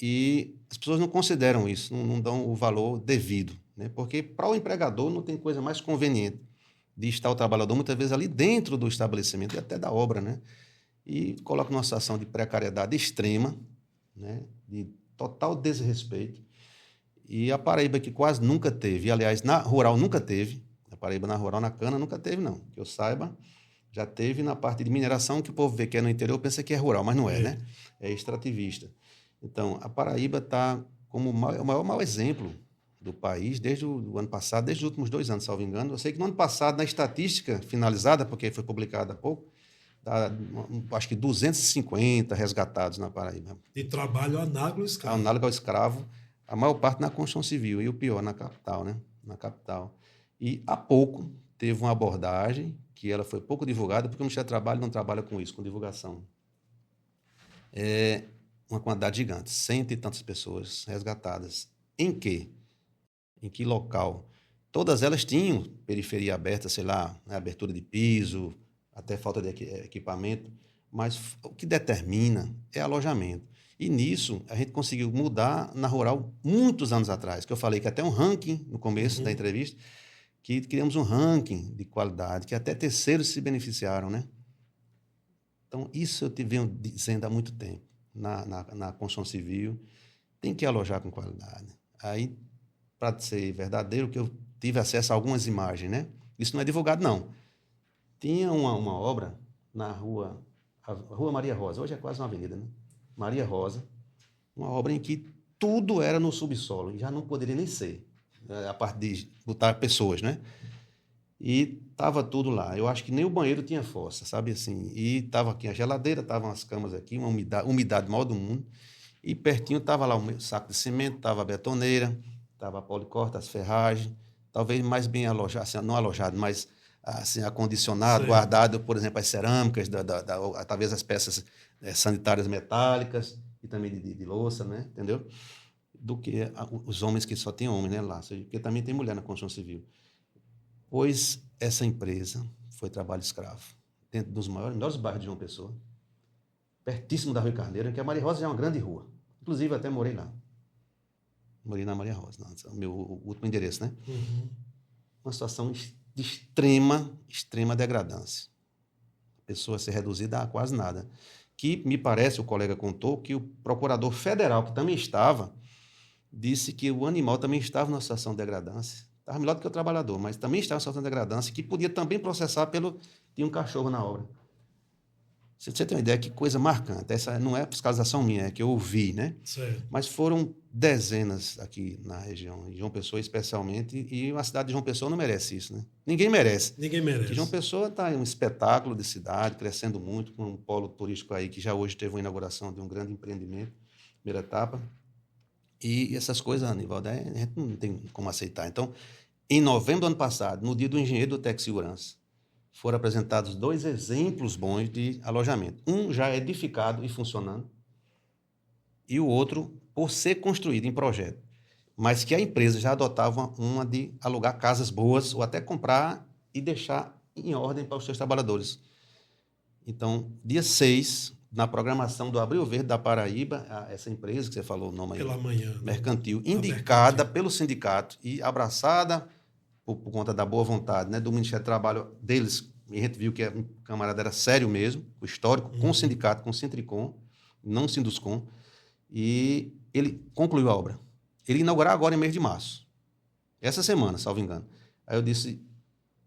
E as pessoas não consideram isso, não dão o valor devido, né? Porque para o empregador não tem coisa mais conveniente de estar o trabalhador muitas vezes ali dentro do estabelecimento e até da obra, né? E coloca numa situação de precariedade extrema, né, de total desrespeito. E a Paraíba que quase nunca teve, e, aliás, na rural nunca teve, a Paraíba na rural, na cana, nunca teve, não. Que eu saiba, já teve na parte de mineração, que o povo vê que é no interior, pensa que é rural, mas não é, né? É extrativista. Então, a Paraíba está como o maior mau exemplo do país desde o ano passado, desde os últimos 2 anos, salvo engano. Eu sei que no ano passado, na estatística finalizada, porque foi publicada há pouco, acho que 250 resgatados na Paraíba. De trabalho análogo ao escravo. Análogo ao escravo, a maior parte na construção civil, e o pior, na capital, né? Na capital. E há pouco teve uma abordagem que ela foi pouco divulgada, porque o Ministério do Trabalho não trabalha com isso, com divulgação. É uma quantidade gigante, 100 e tantas pessoas resgatadas. Em quê? Em que local? Todas elas tinham periferia aberta, sei lá, né, abertura de piso, até falta de equipamento, mas o que determina é alojamento. E nisso a gente conseguiu mudar na rural muitos anos atrás, que eu falei que até um ranking no começo da entrevista, que criamos um ranking de qualidade, que até terceiros se beneficiaram, né? Então, isso eu te venho dizendo há muito tempo. Na construção civil, tem que alojar com qualidade. Aí, para ser verdadeiro, que eu tive acesso a algumas imagens, né? Isso não é divulgado, não. Tinha uma obra na rua Maria Rosa, hoje é quase uma avenida, né? Maria Rosa, uma obra em que tudo era no subsolo, e já não poderia nem ser, a parte de botar pessoas, né? E estava tudo lá. Eu acho que nem o banheiro tinha fossa, sabe assim? E estava aqui a geladeira, estavam as camas aqui, uma umidade maior do mundo, e pertinho estava lá o saco de cimento, estava a betoneira, estava a policorta, as ferragens, talvez mais bem alojado, assim, não alojado, mas assim, acondicionado, sim, guardado, por exemplo, as cerâmicas, talvez as peças sanitárias metálicas e também de louça, né? Entendeu? Do que os homens, que só tem homem, né, lá, porque também tem mulher na construção civil. Pois essa empresa foi trabalho escravo, dentro dos melhores bairros de João Pessoa, pertíssimo da Rua Carneiro, que a Maria Rosa já é uma grande rua. Inclusive, até morei lá. Morei na Maria Rosa, meu último endereço, né? Uhum. Uma situação de extrema degradância. A pessoa ser reduzida a quase nada. Que, me parece, o colega contou, que o procurador federal, que também estava, disse que o animal também estava numa situação de degradância. Estava melhor do que o trabalhador, mas também estava em situação de degradância, que podia também processar tinha um cachorro na obra. Você tem uma ideia, que coisa marcante. Essa não é fiscalização minha, é que eu ouvi, né? Certo. Mas foram dezenas aqui na região, em João Pessoa especialmente, e a cidade de João Pessoa não merece isso, né? Ninguém merece. Ninguém merece. Porque João Pessoa está em um espetáculo de cidade, crescendo muito, com um polo turístico aí, que já hoje teve uma inauguração de um grande empreendimento, primeira etapa. E essas coisas, Anivaldo, a gente não tem como aceitar. Então, em novembro do ano passado, no dia do engenheiro do Tec Segurança, foram apresentados 2 exemplos bons de alojamento. Um já edificado e funcionando, e o outro por ser construído em projeto, mas que a empresa já adotava uma de alugar casas boas ou até comprar e deixar em ordem para os seus trabalhadores. Então, dia 6, na programação do Abril Verde da Paraíba, essa empresa que você falou o nome aí, pela manhã, mercantil, indicada pelo sindicato e abraçada por conta da boa vontade, né, do Ministério do Trabalho deles, e a gente viu que o camarada era sério mesmo, o histórico, com o sindicato, com o Sintricom, não o Sinduscom, e ele concluiu a obra. Ele inaugurou agora em mês de março, essa semana, salvo engano. Aí eu disse,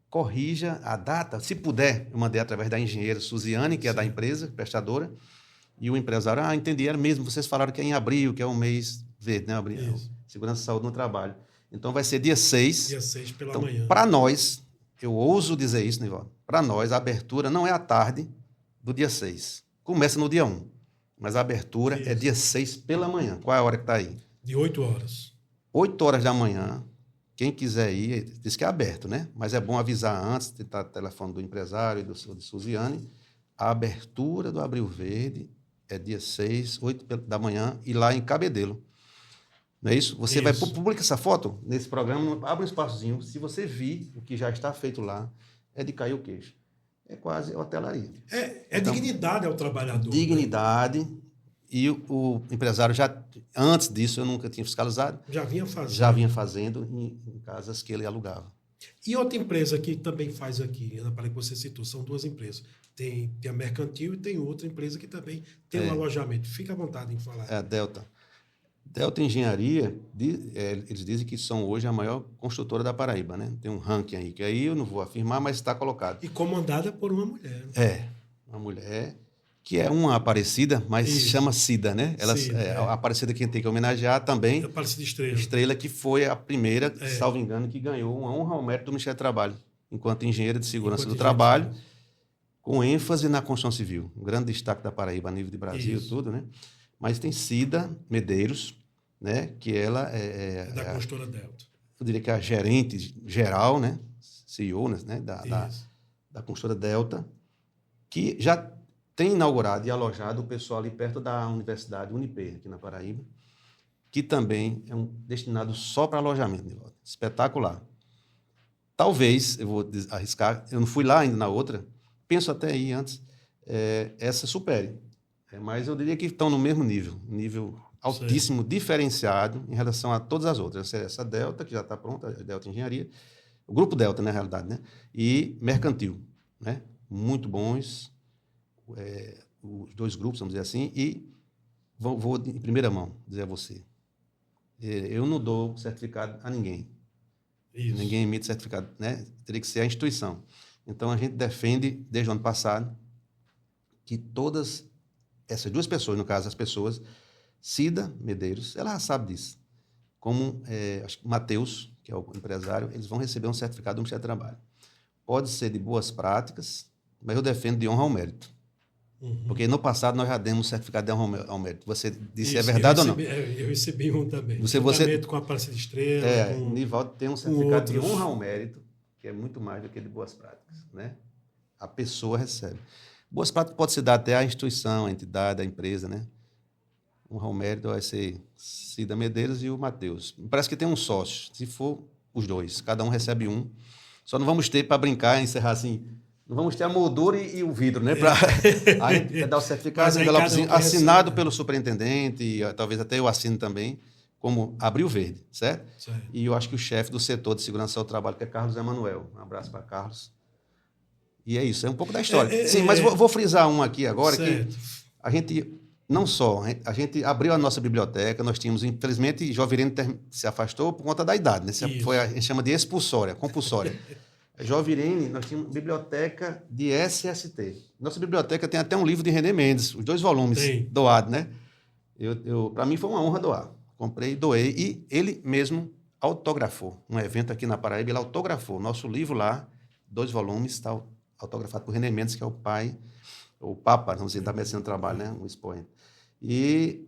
corrija a data, se puder. Eu mandei através da engenheira Suziane, que é da empresa, prestadora, e o empresário, entendi, era mesmo, vocês falaram que é em abril, que é um mês verde, né? Abril, Segurança e Saúde no Trabalho. Então, vai ser dia 6. Dia 6 pela manhã. Para nós, eu ouso dizer isso, Nivaldo, para nós, a abertura não é à tarde do dia 6. Começa no dia 1, mas a abertura é dia 6 pela manhã. Qual é a hora que está aí? De 8 horas. 8 horas da manhã. Quem quiser ir, diz que é aberto, né? Mas é bom avisar antes, tentar o telefone do empresário e de Suziane. A abertura do Abril Verde é dia 6, 8 da manhã, e lá em Cabedelo. Não é isso? Você vai publicar essa foto nesse programa, abre um espaçozinho. Se você vir o que já está feito lá, é de cair o queixo. É quase hotelaria. Então, dignidade ao trabalhador. Dignidade. Né? E o empresário já, antes disso, eu nunca tinha fiscalizado. Já vinha fazendo em casas que ele alugava. E outra empresa que também faz aqui, Ana Paula, que você citou, são duas empresas. Tem a Mercantil e tem outra empresa que também tem um alojamento. Fica à vontade em falar. É a Delta. Delta Engenharia, eles dizem que são hoje a maior construtora da Paraíba, né? Tem um ranking aí, que aí eu não vou afirmar, mas está colocado. E comandada por uma mulher. Uma mulher que é uma Aparecida, mas se chama Cida, né? A Aparecida que tem que homenagear também. Aparecida Estrela. Estrela, que foi a primeira, salvo engano, que ganhou uma honra ao mérito do Ministério do Trabalho, enquanto engenheira de segurança do trabalho, com ênfase na construção civil. Um grande destaque da Paraíba a nível de Brasil e tudo, né? Mas tem Cida Medeiros, né? Que ela é da construtora Delta. Eu diria que é a gerente geral, né? CEO, né? Da construtora Delta, que já tem inaugurado e alojado o pessoal ali perto da Universidade Unip, aqui na Paraíba, que também é destinado só para alojamento. Espetacular. Talvez, eu vou arriscar, eu não fui lá ainda na outra, penso até aí antes, essa supere. Mas eu diria que estão no mesmo nível altíssimo, diferenciado em relação a todas as outras. Essa Delta, que já está pronta, a Delta Engenharia, o Grupo Delta, na realidade, né? E Mercantil, né? Muito bons, os dois grupos, vamos dizer assim, e vou em primeira mão dizer a você, eu não dou certificado a ninguém. Isso. Ninguém emite certificado, né? Teria que ser a instituição. Então, a gente defende, desde o ano passado, que todas essas duas pessoas, no caso, as pessoas, Cida Medeiros, ela já sabe disso, como acho que Matheus, que é o empresário, eles vão receber um certificado do Ministério do Trabalho. Pode ser de boas práticas, mas eu defendo de honra ao mérito. Porque no passado nós já demos certificado de honra ao mérito. Você disse é verdade ou não? Eu recebi um também. Você com a Aparecida Estrela. O Nivaldo tem um certificado de honra ao mérito, que é muito mais do que de boas práticas, né? A pessoa recebe. Boas práticas pode se dar até à instituição, à entidade, à empresa, né? Honra ao mérito vai ser Cida Medeiros e o Matheus. Parece que tem um sócio. Se for os dois, cada um recebe um. Só não vamos ter, para brincar, encerrar assim, não vamos ter a moldura e o vidro, né? Aí dar o certificado assinado pelo superintendente, e talvez até eu assino também, como Abril Verde, certo? E eu acho que o chefe do setor de segurança ao trabalho, que é Carlos Emanuel. Um abraço para Carlos. E é isso, é um pouco da história. Sim, mas vou frisar um aqui agora, certo. Que a gente, não só, a gente abriu a nossa biblioteca, nós tínhamos, infelizmente, Jovirene se afastou por conta da idade, né? A gente chama de expulsória, compulsória. Jovirene, nós tínhamos biblioteca de SST. Nossa biblioteca tem até um livro de René Mendes, os 2 volumes doados, né? Para mim foi uma honra doar. Comprei, doei, e ele mesmo autografou. Um evento aqui na Paraíba, ele autografou. Nosso livro lá, 2 volumes, está autografado por René Mendes, que é o pai, o Papa, vamos dizer, da medicina do trabalho, né? Um expoente. E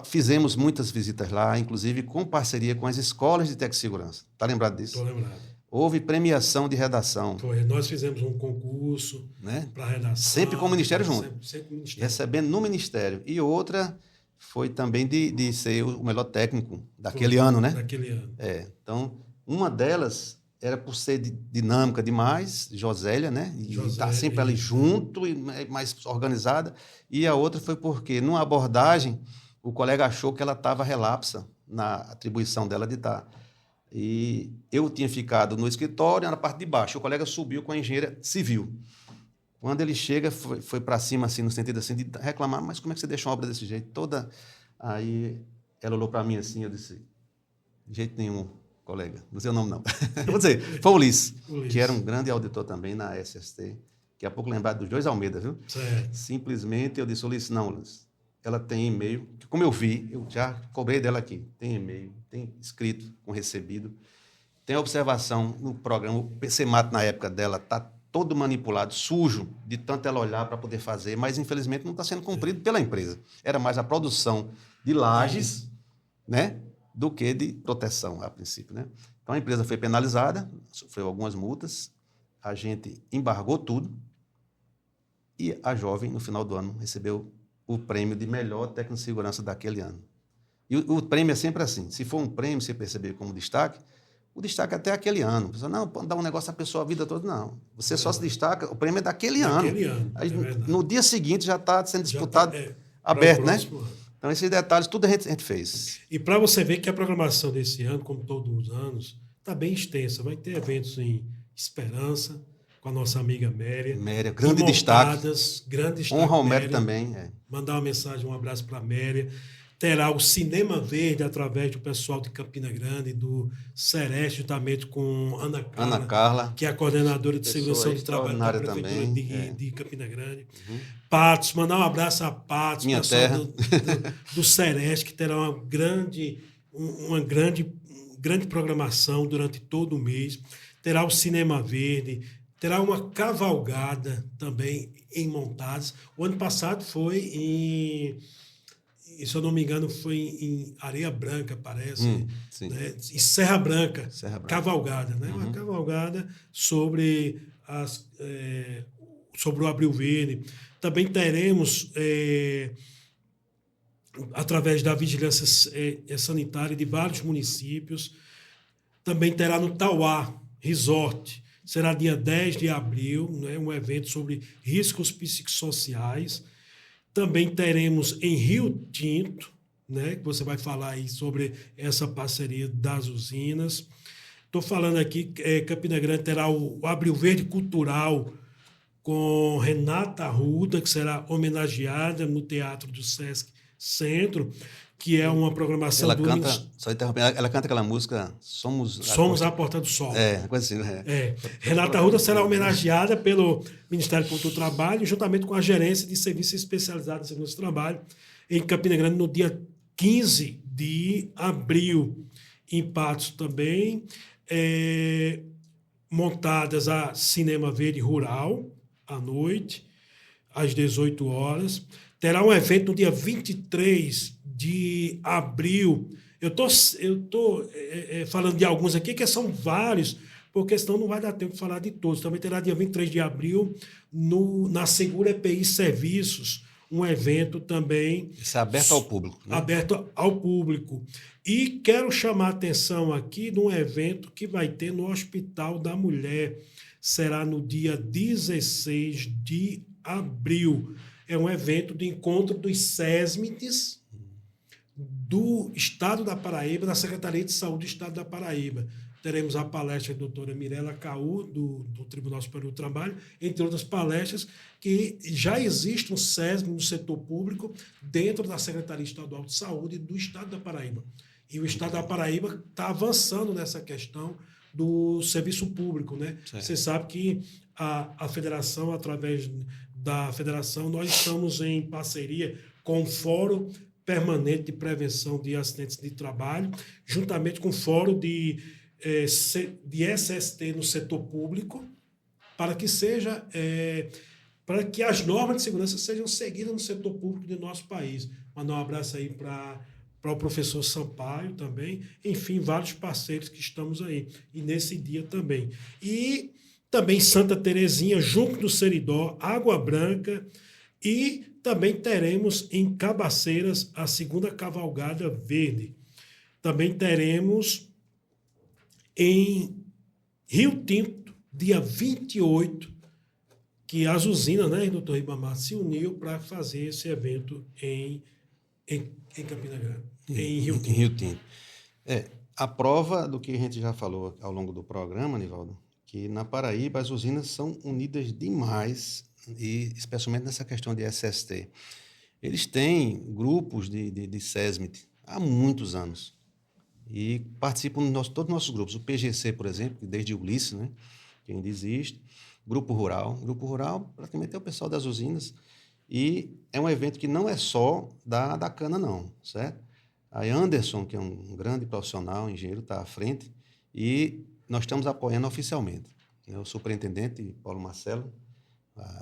fizemos muitas visitas lá, inclusive com parceria com as escolas de tecnossegurança. Está lembrado disso? Estou lembrado. Houve premiação de redação. Nós fizemos um concurso, né, para redação. Sempre com o Ministério junto. Sempre Ministério. Recebendo no Ministério. E outra foi também de ser o melhor técnico daquele ano, né? Daquele ano. Então, uma delas era por ser dinâmica demais, Josélia, né? E estar sempre ali junto, e mais organizada. E a outra foi porque, numa abordagem, o colega achou que ela estava relapsa na atribuição dela de estar. E eu tinha ficado no escritório, na parte de baixo. O colega subiu com a engenheira civil. Quando ele chega, foi para cima, assim, no sentido assim, de reclamar, mas como é que você deixa uma obra desse jeito? Toda... Aí ela olhou para mim assim, eu disse, de jeito nenhum, colega. Não sei o nome, não. Vou dizer, foi o Ulisses, que era um grande auditor também na SST. Daqui a pouco lembrado dos 2 Almeida, viu? Certo. Simplesmente eu disse, Ulisses, não, Ulisses. Ela tem e-mail, que como eu vi, eu já cobrei dela aqui. Tem e-mail, tem escrito com recebido, tem observação no programa. O PCMAT, na época dela, está todo manipulado, sujo, de tanto ela olhar para poder fazer, mas, infelizmente, não está sendo cumprido pela empresa. Era mais a produção de lajes, né, do que de proteção, a princípio, né? Então, a empresa foi penalizada, sofreu algumas multas, a gente embargou tudo, e a jovem, no final do ano, recebeu o prêmio de melhor técnico de segurança daquele ano. E o prêmio é sempre assim. Se for um prêmio, você perceber como destaque, o destaque é até aquele ano. A pessoa, não, pode dar um negócio à pessoa a vida toda. Não. Você só se destaca, o prêmio é daquele ano. Aí, no dia seguinte já está sendo disputado, aberto, né? Então, esses detalhes, tudo a gente fez. E para você ver que a programação desse ano, como todos os anos, está bem extensa. Vai ter eventos em Esperança, com a nossa amiga Méria. Méria, grande destaque. Grande destaque. Honra ao Méria também. Mandar uma mensagem, um abraço para a Méria. Terá o Cinema Verde através do pessoal de Campina Grande, do Sereste, juntamente com Ana Carla, que é a coordenadora de segurança do trabalho da Prefeitura de Campina Grande. Uhum. Patos, mandar um abraço a Patos, minha pessoal terra. do Sereste, que terá uma grande programação durante todo o mês. Terá o Cinema Verde, terá uma cavalgada também em Montadas. O ano passado foi se eu não me engano, foi em Areia Branca, parece, né? Em Serra Branca, cavalgada, né? Uma cavalgada sobre o Abril Verde. Também teremos, através da vigilância sanitária de vários municípios, também terá no Tauá Resort, será dia 10 de abril, né? Um evento sobre riscos psicossociais. Também teremos em Rio Tinto, né, que você vai falar aí sobre essa parceria das usinas. Estou falando aqui, Campina Grande terá o Abril Verde Cultural com Renata Arruda, que será homenageada no Teatro do Sesc Centro, que é uma programação ela canta aquela música Somos a Porta do Sol. Coisa assim, né? Renata Arruda será homenageada pelo Ministério Público do Trabalho, juntamente com a Gerência de Serviços Especializados em Segurança do Trabalho, em Campina Grande, no dia 15 de abril. Em Patos também, montadas a Cinema Verde Rural, à noite, às 18 horas. Terá um evento no dia 23 de abril. Eu tô falando de alguns aqui, que são vários, porque senão não vai dar tempo de falar de todos. Também terá dia 23 de abril na Segura EPI Serviços, um evento também... Isso é aberto ao público. Né? Aberto ao público. E quero chamar a atenção aqui de um evento que vai ter no Hospital da Mulher. Será no dia 16 de abril. É um evento de encontro dos SESMITs do Estado da Paraíba, da Secretaria de Saúde do Estado da Paraíba. Teremos a palestra da doutora Mirela Caú, do Tribunal Superior do Trabalho, entre outras palestras, que já existe um SESM no setor público dentro da Secretaria Estadual de Saúde do Estado da Paraíba. E o Estado da Paraíba está avançando nessa questão do serviço público, né? Você sabe que a federação, através da federação, nós estamos em parceria com o Fórum Permanente de Prevenção de Acidentes de Trabalho, juntamente com o Fórum de SST no setor público, para que as normas de segurança sejam seguidas no setor público do nosso país. Mandar um abraço aí para o professor Sampaio também, enfim, vários parceiros que estamos aí, e nesse dia também. E também Santa Terezinha, junto do Seridó, Água Branca, e também teremos em Cabaceiras a segunda Cavalgada Verde. Também teremos em Rio Tinto, dia 28, que as usinas, né, doutor Ribamar, se uniu para fazer esse evento em Campina Grande, em Rio Tinto. Em Rio Tinto. A prova do que a gente já falou ao longo do programa, Nivaldo, que na Paraíba as usinas são unidas demais, e especialmente nessa questão de SST. Eles têm grupos de SESMIT há muitos anos e participam de todos os nossos grupos. O PGC, por exemplo, desde o Ulisses, né, que ainda existe. Grupo Rural. Grupo Rural praticamente é o pessoal das usinas, e é um evento que não é só da cana, não, certo? A Anderson, que é um grande profissional, engenheiro, está à frente, e nós estamos apoiando oficialmente. O superintendente Paulo Marcelo,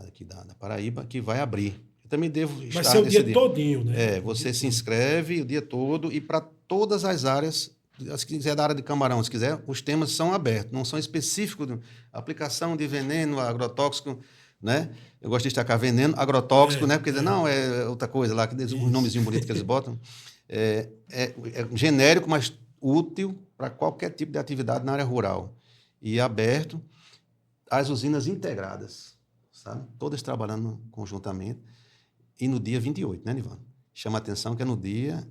aqui da Paraíba, que vai abrir. Eu também devo estar vai ser o dia todinho, né? Você se inscreve o dia todo, e para todas as áreas, se quiser da área de camarão, se quiser, os temas são abertos, não são específicos. Aplicação de veneno, agrotóxico, né? Eu gosto de destacar veneno, agrotóxico, né? Porque não é outra coisa lá, que os nomezinhos bonitos que eles botam. É genérico, mas útil para qualquer tipo de atividade na área rural. E aberto às usinas integradas, sabe? Todas trabalhando conjuntamente. E no dia 28, né, Nivaldo? Chama a atenção que é no dia...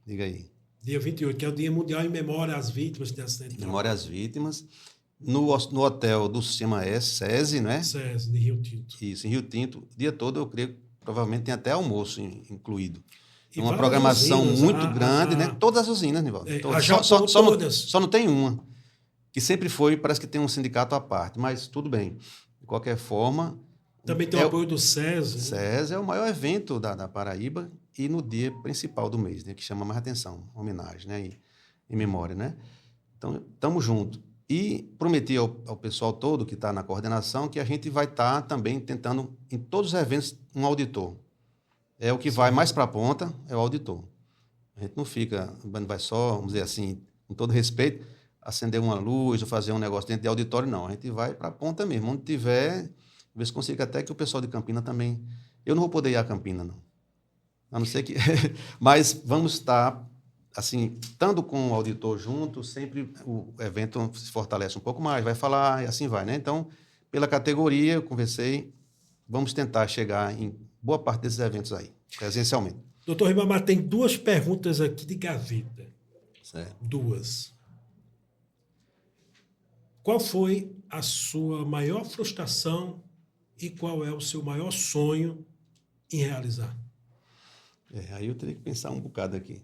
diga aí. Dia 28, que é o Dia Mundial em Memória às Vítimas de Acidente de Trabalho. Memória às vítimas. No hotel do CIMAES, SESI, né? SESI, de Rio Tinto. Isso, em Rio Tinto. O dia todo, eu creio que provavelmente tem até almoço incluído. E Uma várias programação usinas, muito grande, né? Todas as usinas, Nivaldo. A Japão, todas. Só não tem uma, que sempre foi, parece que tem um sindicato à parte, mas tudo bem. De qualquer forma... Também tem o apoio do SESI. SESI é o maior evento da Paraíba e no dia principal do mês, né? Que chama mais atenção, homenagem, né? Em memória, né? Então, estamos juntos. E prometi ao pessoal todo que está na coordenação que a gente vai estar também tentando, em todos os eventos, um auditor. É o que vai mais para a ponta, é o auditor. A gente não fica, vai só, vamos dizer assim, com todo respeito, acender uma luz ou fazer um negócio dentro de auditório, não. A gente vai para a ponta mesmo. Onde tiver, ver se consiga até que o pessoal de Campina também... Eu não vou poder ir a Campina, não. A não ser que... Mas vamos estar... assim, estando com o auditor junto, sempre o evento se fortalece um pouco mais, vai falar e assim vai, né? Então, pela categoria, eu conversei, vamos tentar chegar em boa parte desses eventos aí, presencialmente. Doutor Ribamar, tem 2 perguntas aqui de gaveta. Certo. 2. Qual foi a sua maior frustração e qual é o seu maior sonho em realizar? Aí eu teria que pensar um bocado aqui.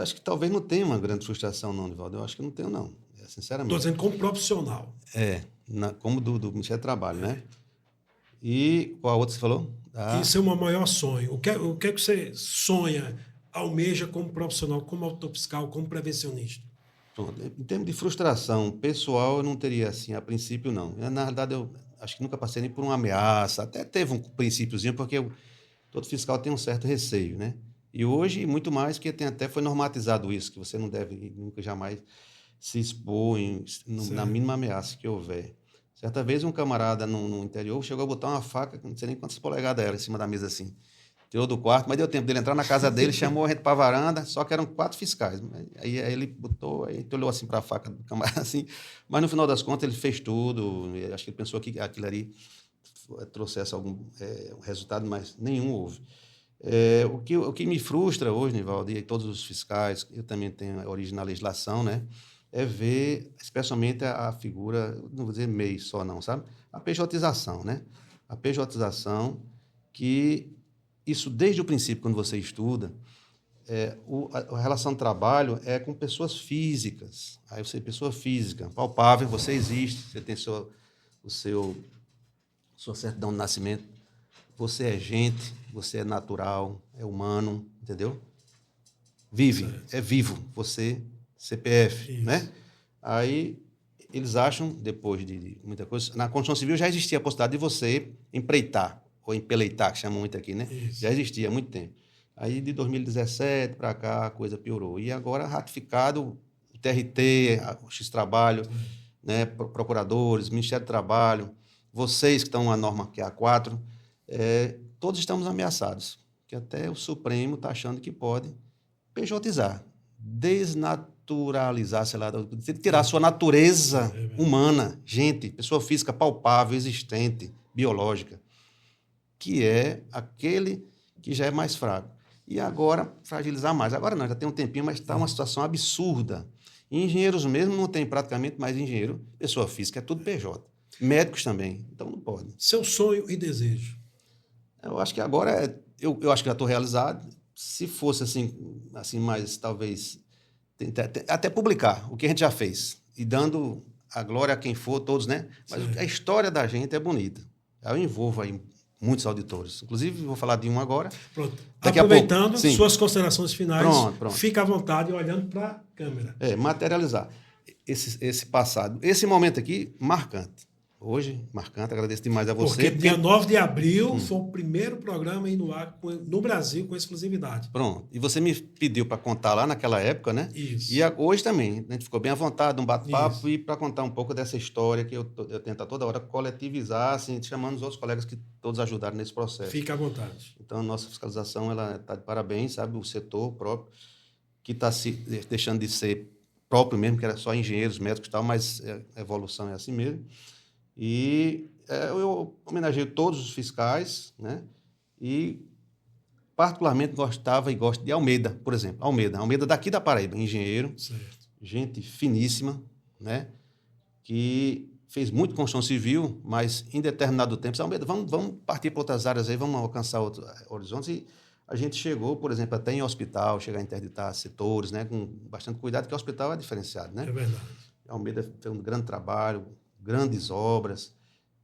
Acho que talvez não tenha uma grande frustração, não, Nivaldo. Eu acho que não tenho, não. Sinceramente. Estou dizendo como profissional. Como do Ministério do Trabalho, né? E qual a outra você falou? Isso é o meu maior sonho. O que é que você sonha, almeja como profissional, como auditor fiscal, como prevencionista? Pronto. Em termos de frustração pessoal, eu não teria, assim, a princípio, não. Na verdade, eu acho que nunca passei nem por uma ameaça. Até teve um princípiozinho, porque todo fiscal tem um certo receio, né? E hoje, muito mais, que até foi normatizado isso, que você não deve nunca jamais se expor na mínima ameaça que houver. Certa vez, um camarada no interior chegou a botar uma faca, não sei nem quantas polegadas era, em cima da mesa assim. Tirou do quarto, mas deu tempo dele entrar na casa dele, chamou a gente para a varanda, só que eram 4 fiscais. Aí ele botou, aí olhou assim para a faca do camarada, assim, mas no final das contas ele fez tudo, acho que ele pensou que aquilo ali trouxesse algum resultado, mas nenhum houve. O que me frustra hoje, Nivaldo, e todos os fiscais, eu também tenho origem na legislação, né? É ver, especialmente a figura, não vou dizer MEI só não, sabe? A pejotização, né? A pejotização, que isso desde o princípio, quando você estuda, a relação de trabalho é com pessoas físicas. Aí você, pessoa física, palpável, você existe, você tem sua certidão de nascimento, você é gente, você é natural, é humano, entendeu? Vive, certo. É vivo, você, CPF, isso, né? Aí eles acham, depois de muita coisa, na Constituição Civil já existia a possibilidade de você empreitar, ou empeleitar, que chamam muito aqui, né? Isso. Já existia há muito tempo. Aí de 2017 para cá a coisa piorou. E agora ratificado o TRT, o X-Trabalho, né? Procuradores, Ministério do Trabalho, vocês que estão na norma que é a 4, todos estamos ameaçados, que até o Supremo está achando que pode pejotizar, desnaturalizar, sei lá, tirar a sua natureza humana, gente, pessoa física palpável, existente, biológica, que é aquele que já é mais fraco. E agora, fragilizar mais. Agora não, já tem um tempinho, mas está uma situação absurda. Engenheiros mesmo não tem praticamente mais engenheiro, pessoa física, é tudo PJ. Médicos também, então não pode. Seu sonho e desejo? Eu acho que agora, eu acho que já estou realizado. Se fosse assim mais, talvez, até publicar o que a gente já fez, e dando a glória a quem for, todos, né? Mas sim, a história da gente é bonita. Eu envolvo aí muitos auditores. Inclusive, vou falar de um agora. Pronto. Aproveitando, suas considerações finais, pronto. Fica à vontade olhando para a câmera. Materializar esse passado. Esse momento aqui, marcante. Hoje, marcante, agradeço demais a você. Porque dia 9 de abril foi o primeiro programa aí no ar no Brasil com exclusividade. Pronto. E você me pediu para contar lá naquela época, né? Isso. E hoje também, a gente ficou bem à vontade, um bate-papo, e para contar um pouco dessa história que eu tento toda hora coletivizar, assim, chamando os outros colegas que todos ajudaram nesse processo. Fica à vontade. Então, a nossa fiscalização está de parabéns, sabe? O setor próprio, que está se deixando de ser próprio mesmo, que era só engenheiros, médicos e tal, mas a evolução é assim mesmo. E eu homenageio todos os fiscais, né? E particularmente gostava e gosto de Almeida, por exemplo. Almeida daqui da Paraíba, engenheiro, Certo. gente finíssima, né? Que fez muito construção civil, mas em determinado tempo, disse, Almeida, vamos partir para outras áreas aí, vamos alcançar outros horizontes. E a gente chegou, por exemplo, até em hospital, chegar a interditar setores, né? Com bastante cuidado, porque o hospital é diferenciado, né? É verdade. Almeida fez um grande trabalho, grandes obras.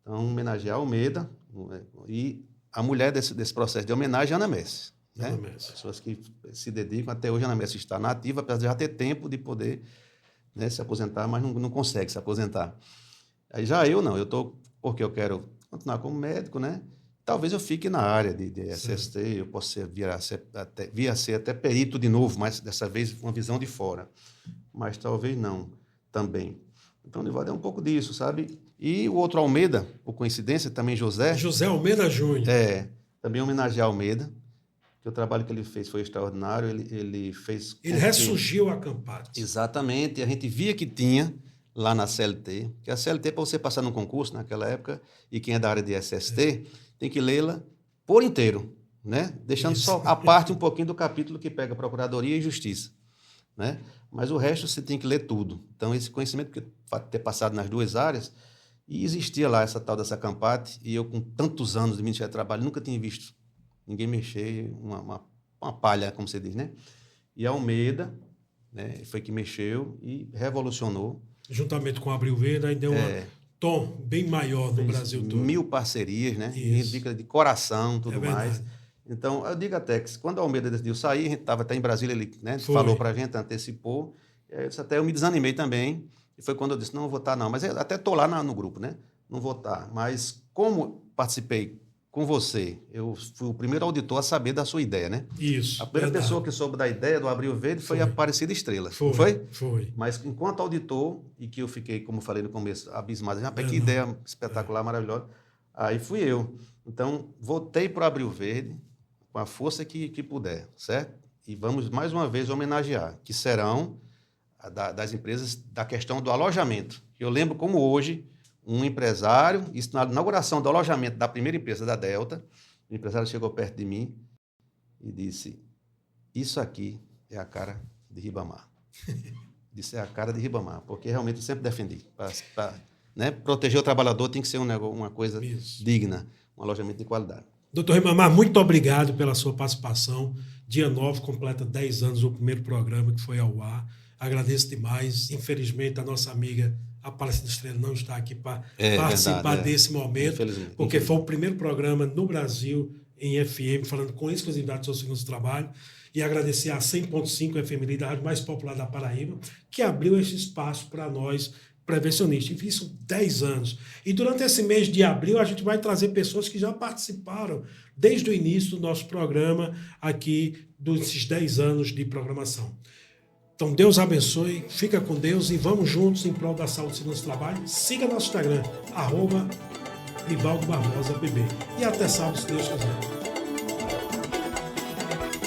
Então, homenagear a Almeida e a mulher desse processo de homenagem é Ana Messi. Né? Ana Messi. Pessoas que se dedicam, até hoje a Ana Messi está na ativa, apesar de já ter tempo de poder, né, se aposentar, mas não consegue se aposentar. Aí já eu não, eu estou porque eu quero continuar como médico, né? Talvez eu fique na área de SST, eu possa vir a ser até perito de novo, mas dessa vez com uma visão de fora. Mas talvez não também. Então, Nivaldo, é um pouco disso, sabe? E o outro Almeida, por coincidência, também José Almeida Júnior. Também homenagear Almeida, que o trabalho que ele fez foi extraordinário. Ele fez... Ele ressurgiu a Campates. Exatamente. E a gente via que tinha lá na CLT, que a CLT, para você passar num concurso naquela época, e quem é da área de SST, tem que lê-la por inteiro, né? Deixando só a parte um pouquinho do capítulo que pega Procuradoria e Justiça, né? Mas o resto você tem que ler tudo. Então, esse conhecimento que ter passado nas duas áreas, e existia lá essa tal dessa Campate, e eu, com tantos anos de Ministério do Trabalho, nunca tinha visto ninguém mexer, uma palha, como você diz, né? E a Almeida, né, foi que mexeu e revolucionou. Juntamente com o Abril Verde, aí deu um tom bem maior no Brasil todo. 1000 parcerias, né? Indica de coração, tudo mais. Então, eu digo até que quando a Almeida decidiu sair, a gente estava até em Brasília, ele, né, falou para a gente, antecipou. Até eu me desanimei também. E foi quando eu disse, não vou votar não. Mas eu até estou lá no grupo, né? Não vou votar. Mas como participei com você, eu fui o primeiro auditor a saber da sua ideia, né? Isso. A primeira pessoa que soube da ideia do Abril Verde foi a Aparecida Estrela. Foi? Foi. Mas enquanto auditor, e que eu fiquei, como falei no começo, abismado, que ideia espetacular, maravilhosa, aí fui eu. Então, votei para o Abril Verde com a força que puder, certo? E vamos mais uma vez homenagear, que serão das empresas da questão do alojamento. Eu lembro como hoje, um empresário, isso na inauguração do alojamento da primeira empresa da Delta, o empresário chegou perto de mim e disse, isso aqui é a cara de Ribamar. Disse, é a cara de Ribamar, porque realmente eu sempre defendi. Para né, proteger o trabalhador tem que ser uma coisa digna, um alojamento de qualidade. Doutor Ribamar, muito obrigado pela sua participação. Dia 9 completa 10 anos o primeiro programa que foi ao ar. Agradeço demais. Infelizmente, a nossa amiga Aparecida Estrela não está aqui para participar desse momento, porque foi o primeiro programa no Brasil em FM, falando com exclusividade sobre o segundo trabalho. E agradecer a 100.5 FM Líder, a rádio mais popular da Paraíba, que abriu esse espaço para nós, prevencionistas. E isso 10 anos. E durante esse mês de abril, a gente vai trazer pessoas que já participaram desde o início do nosso programa aqui, desses 10 anos de programação. Então, Deus abençoe, fica com Deus e vamos juntos em prol da saúde e do nosso trabalho. Siga nosso Instagram, @Nivaldo Barbosa BB. E até sábado, se Deus quiser.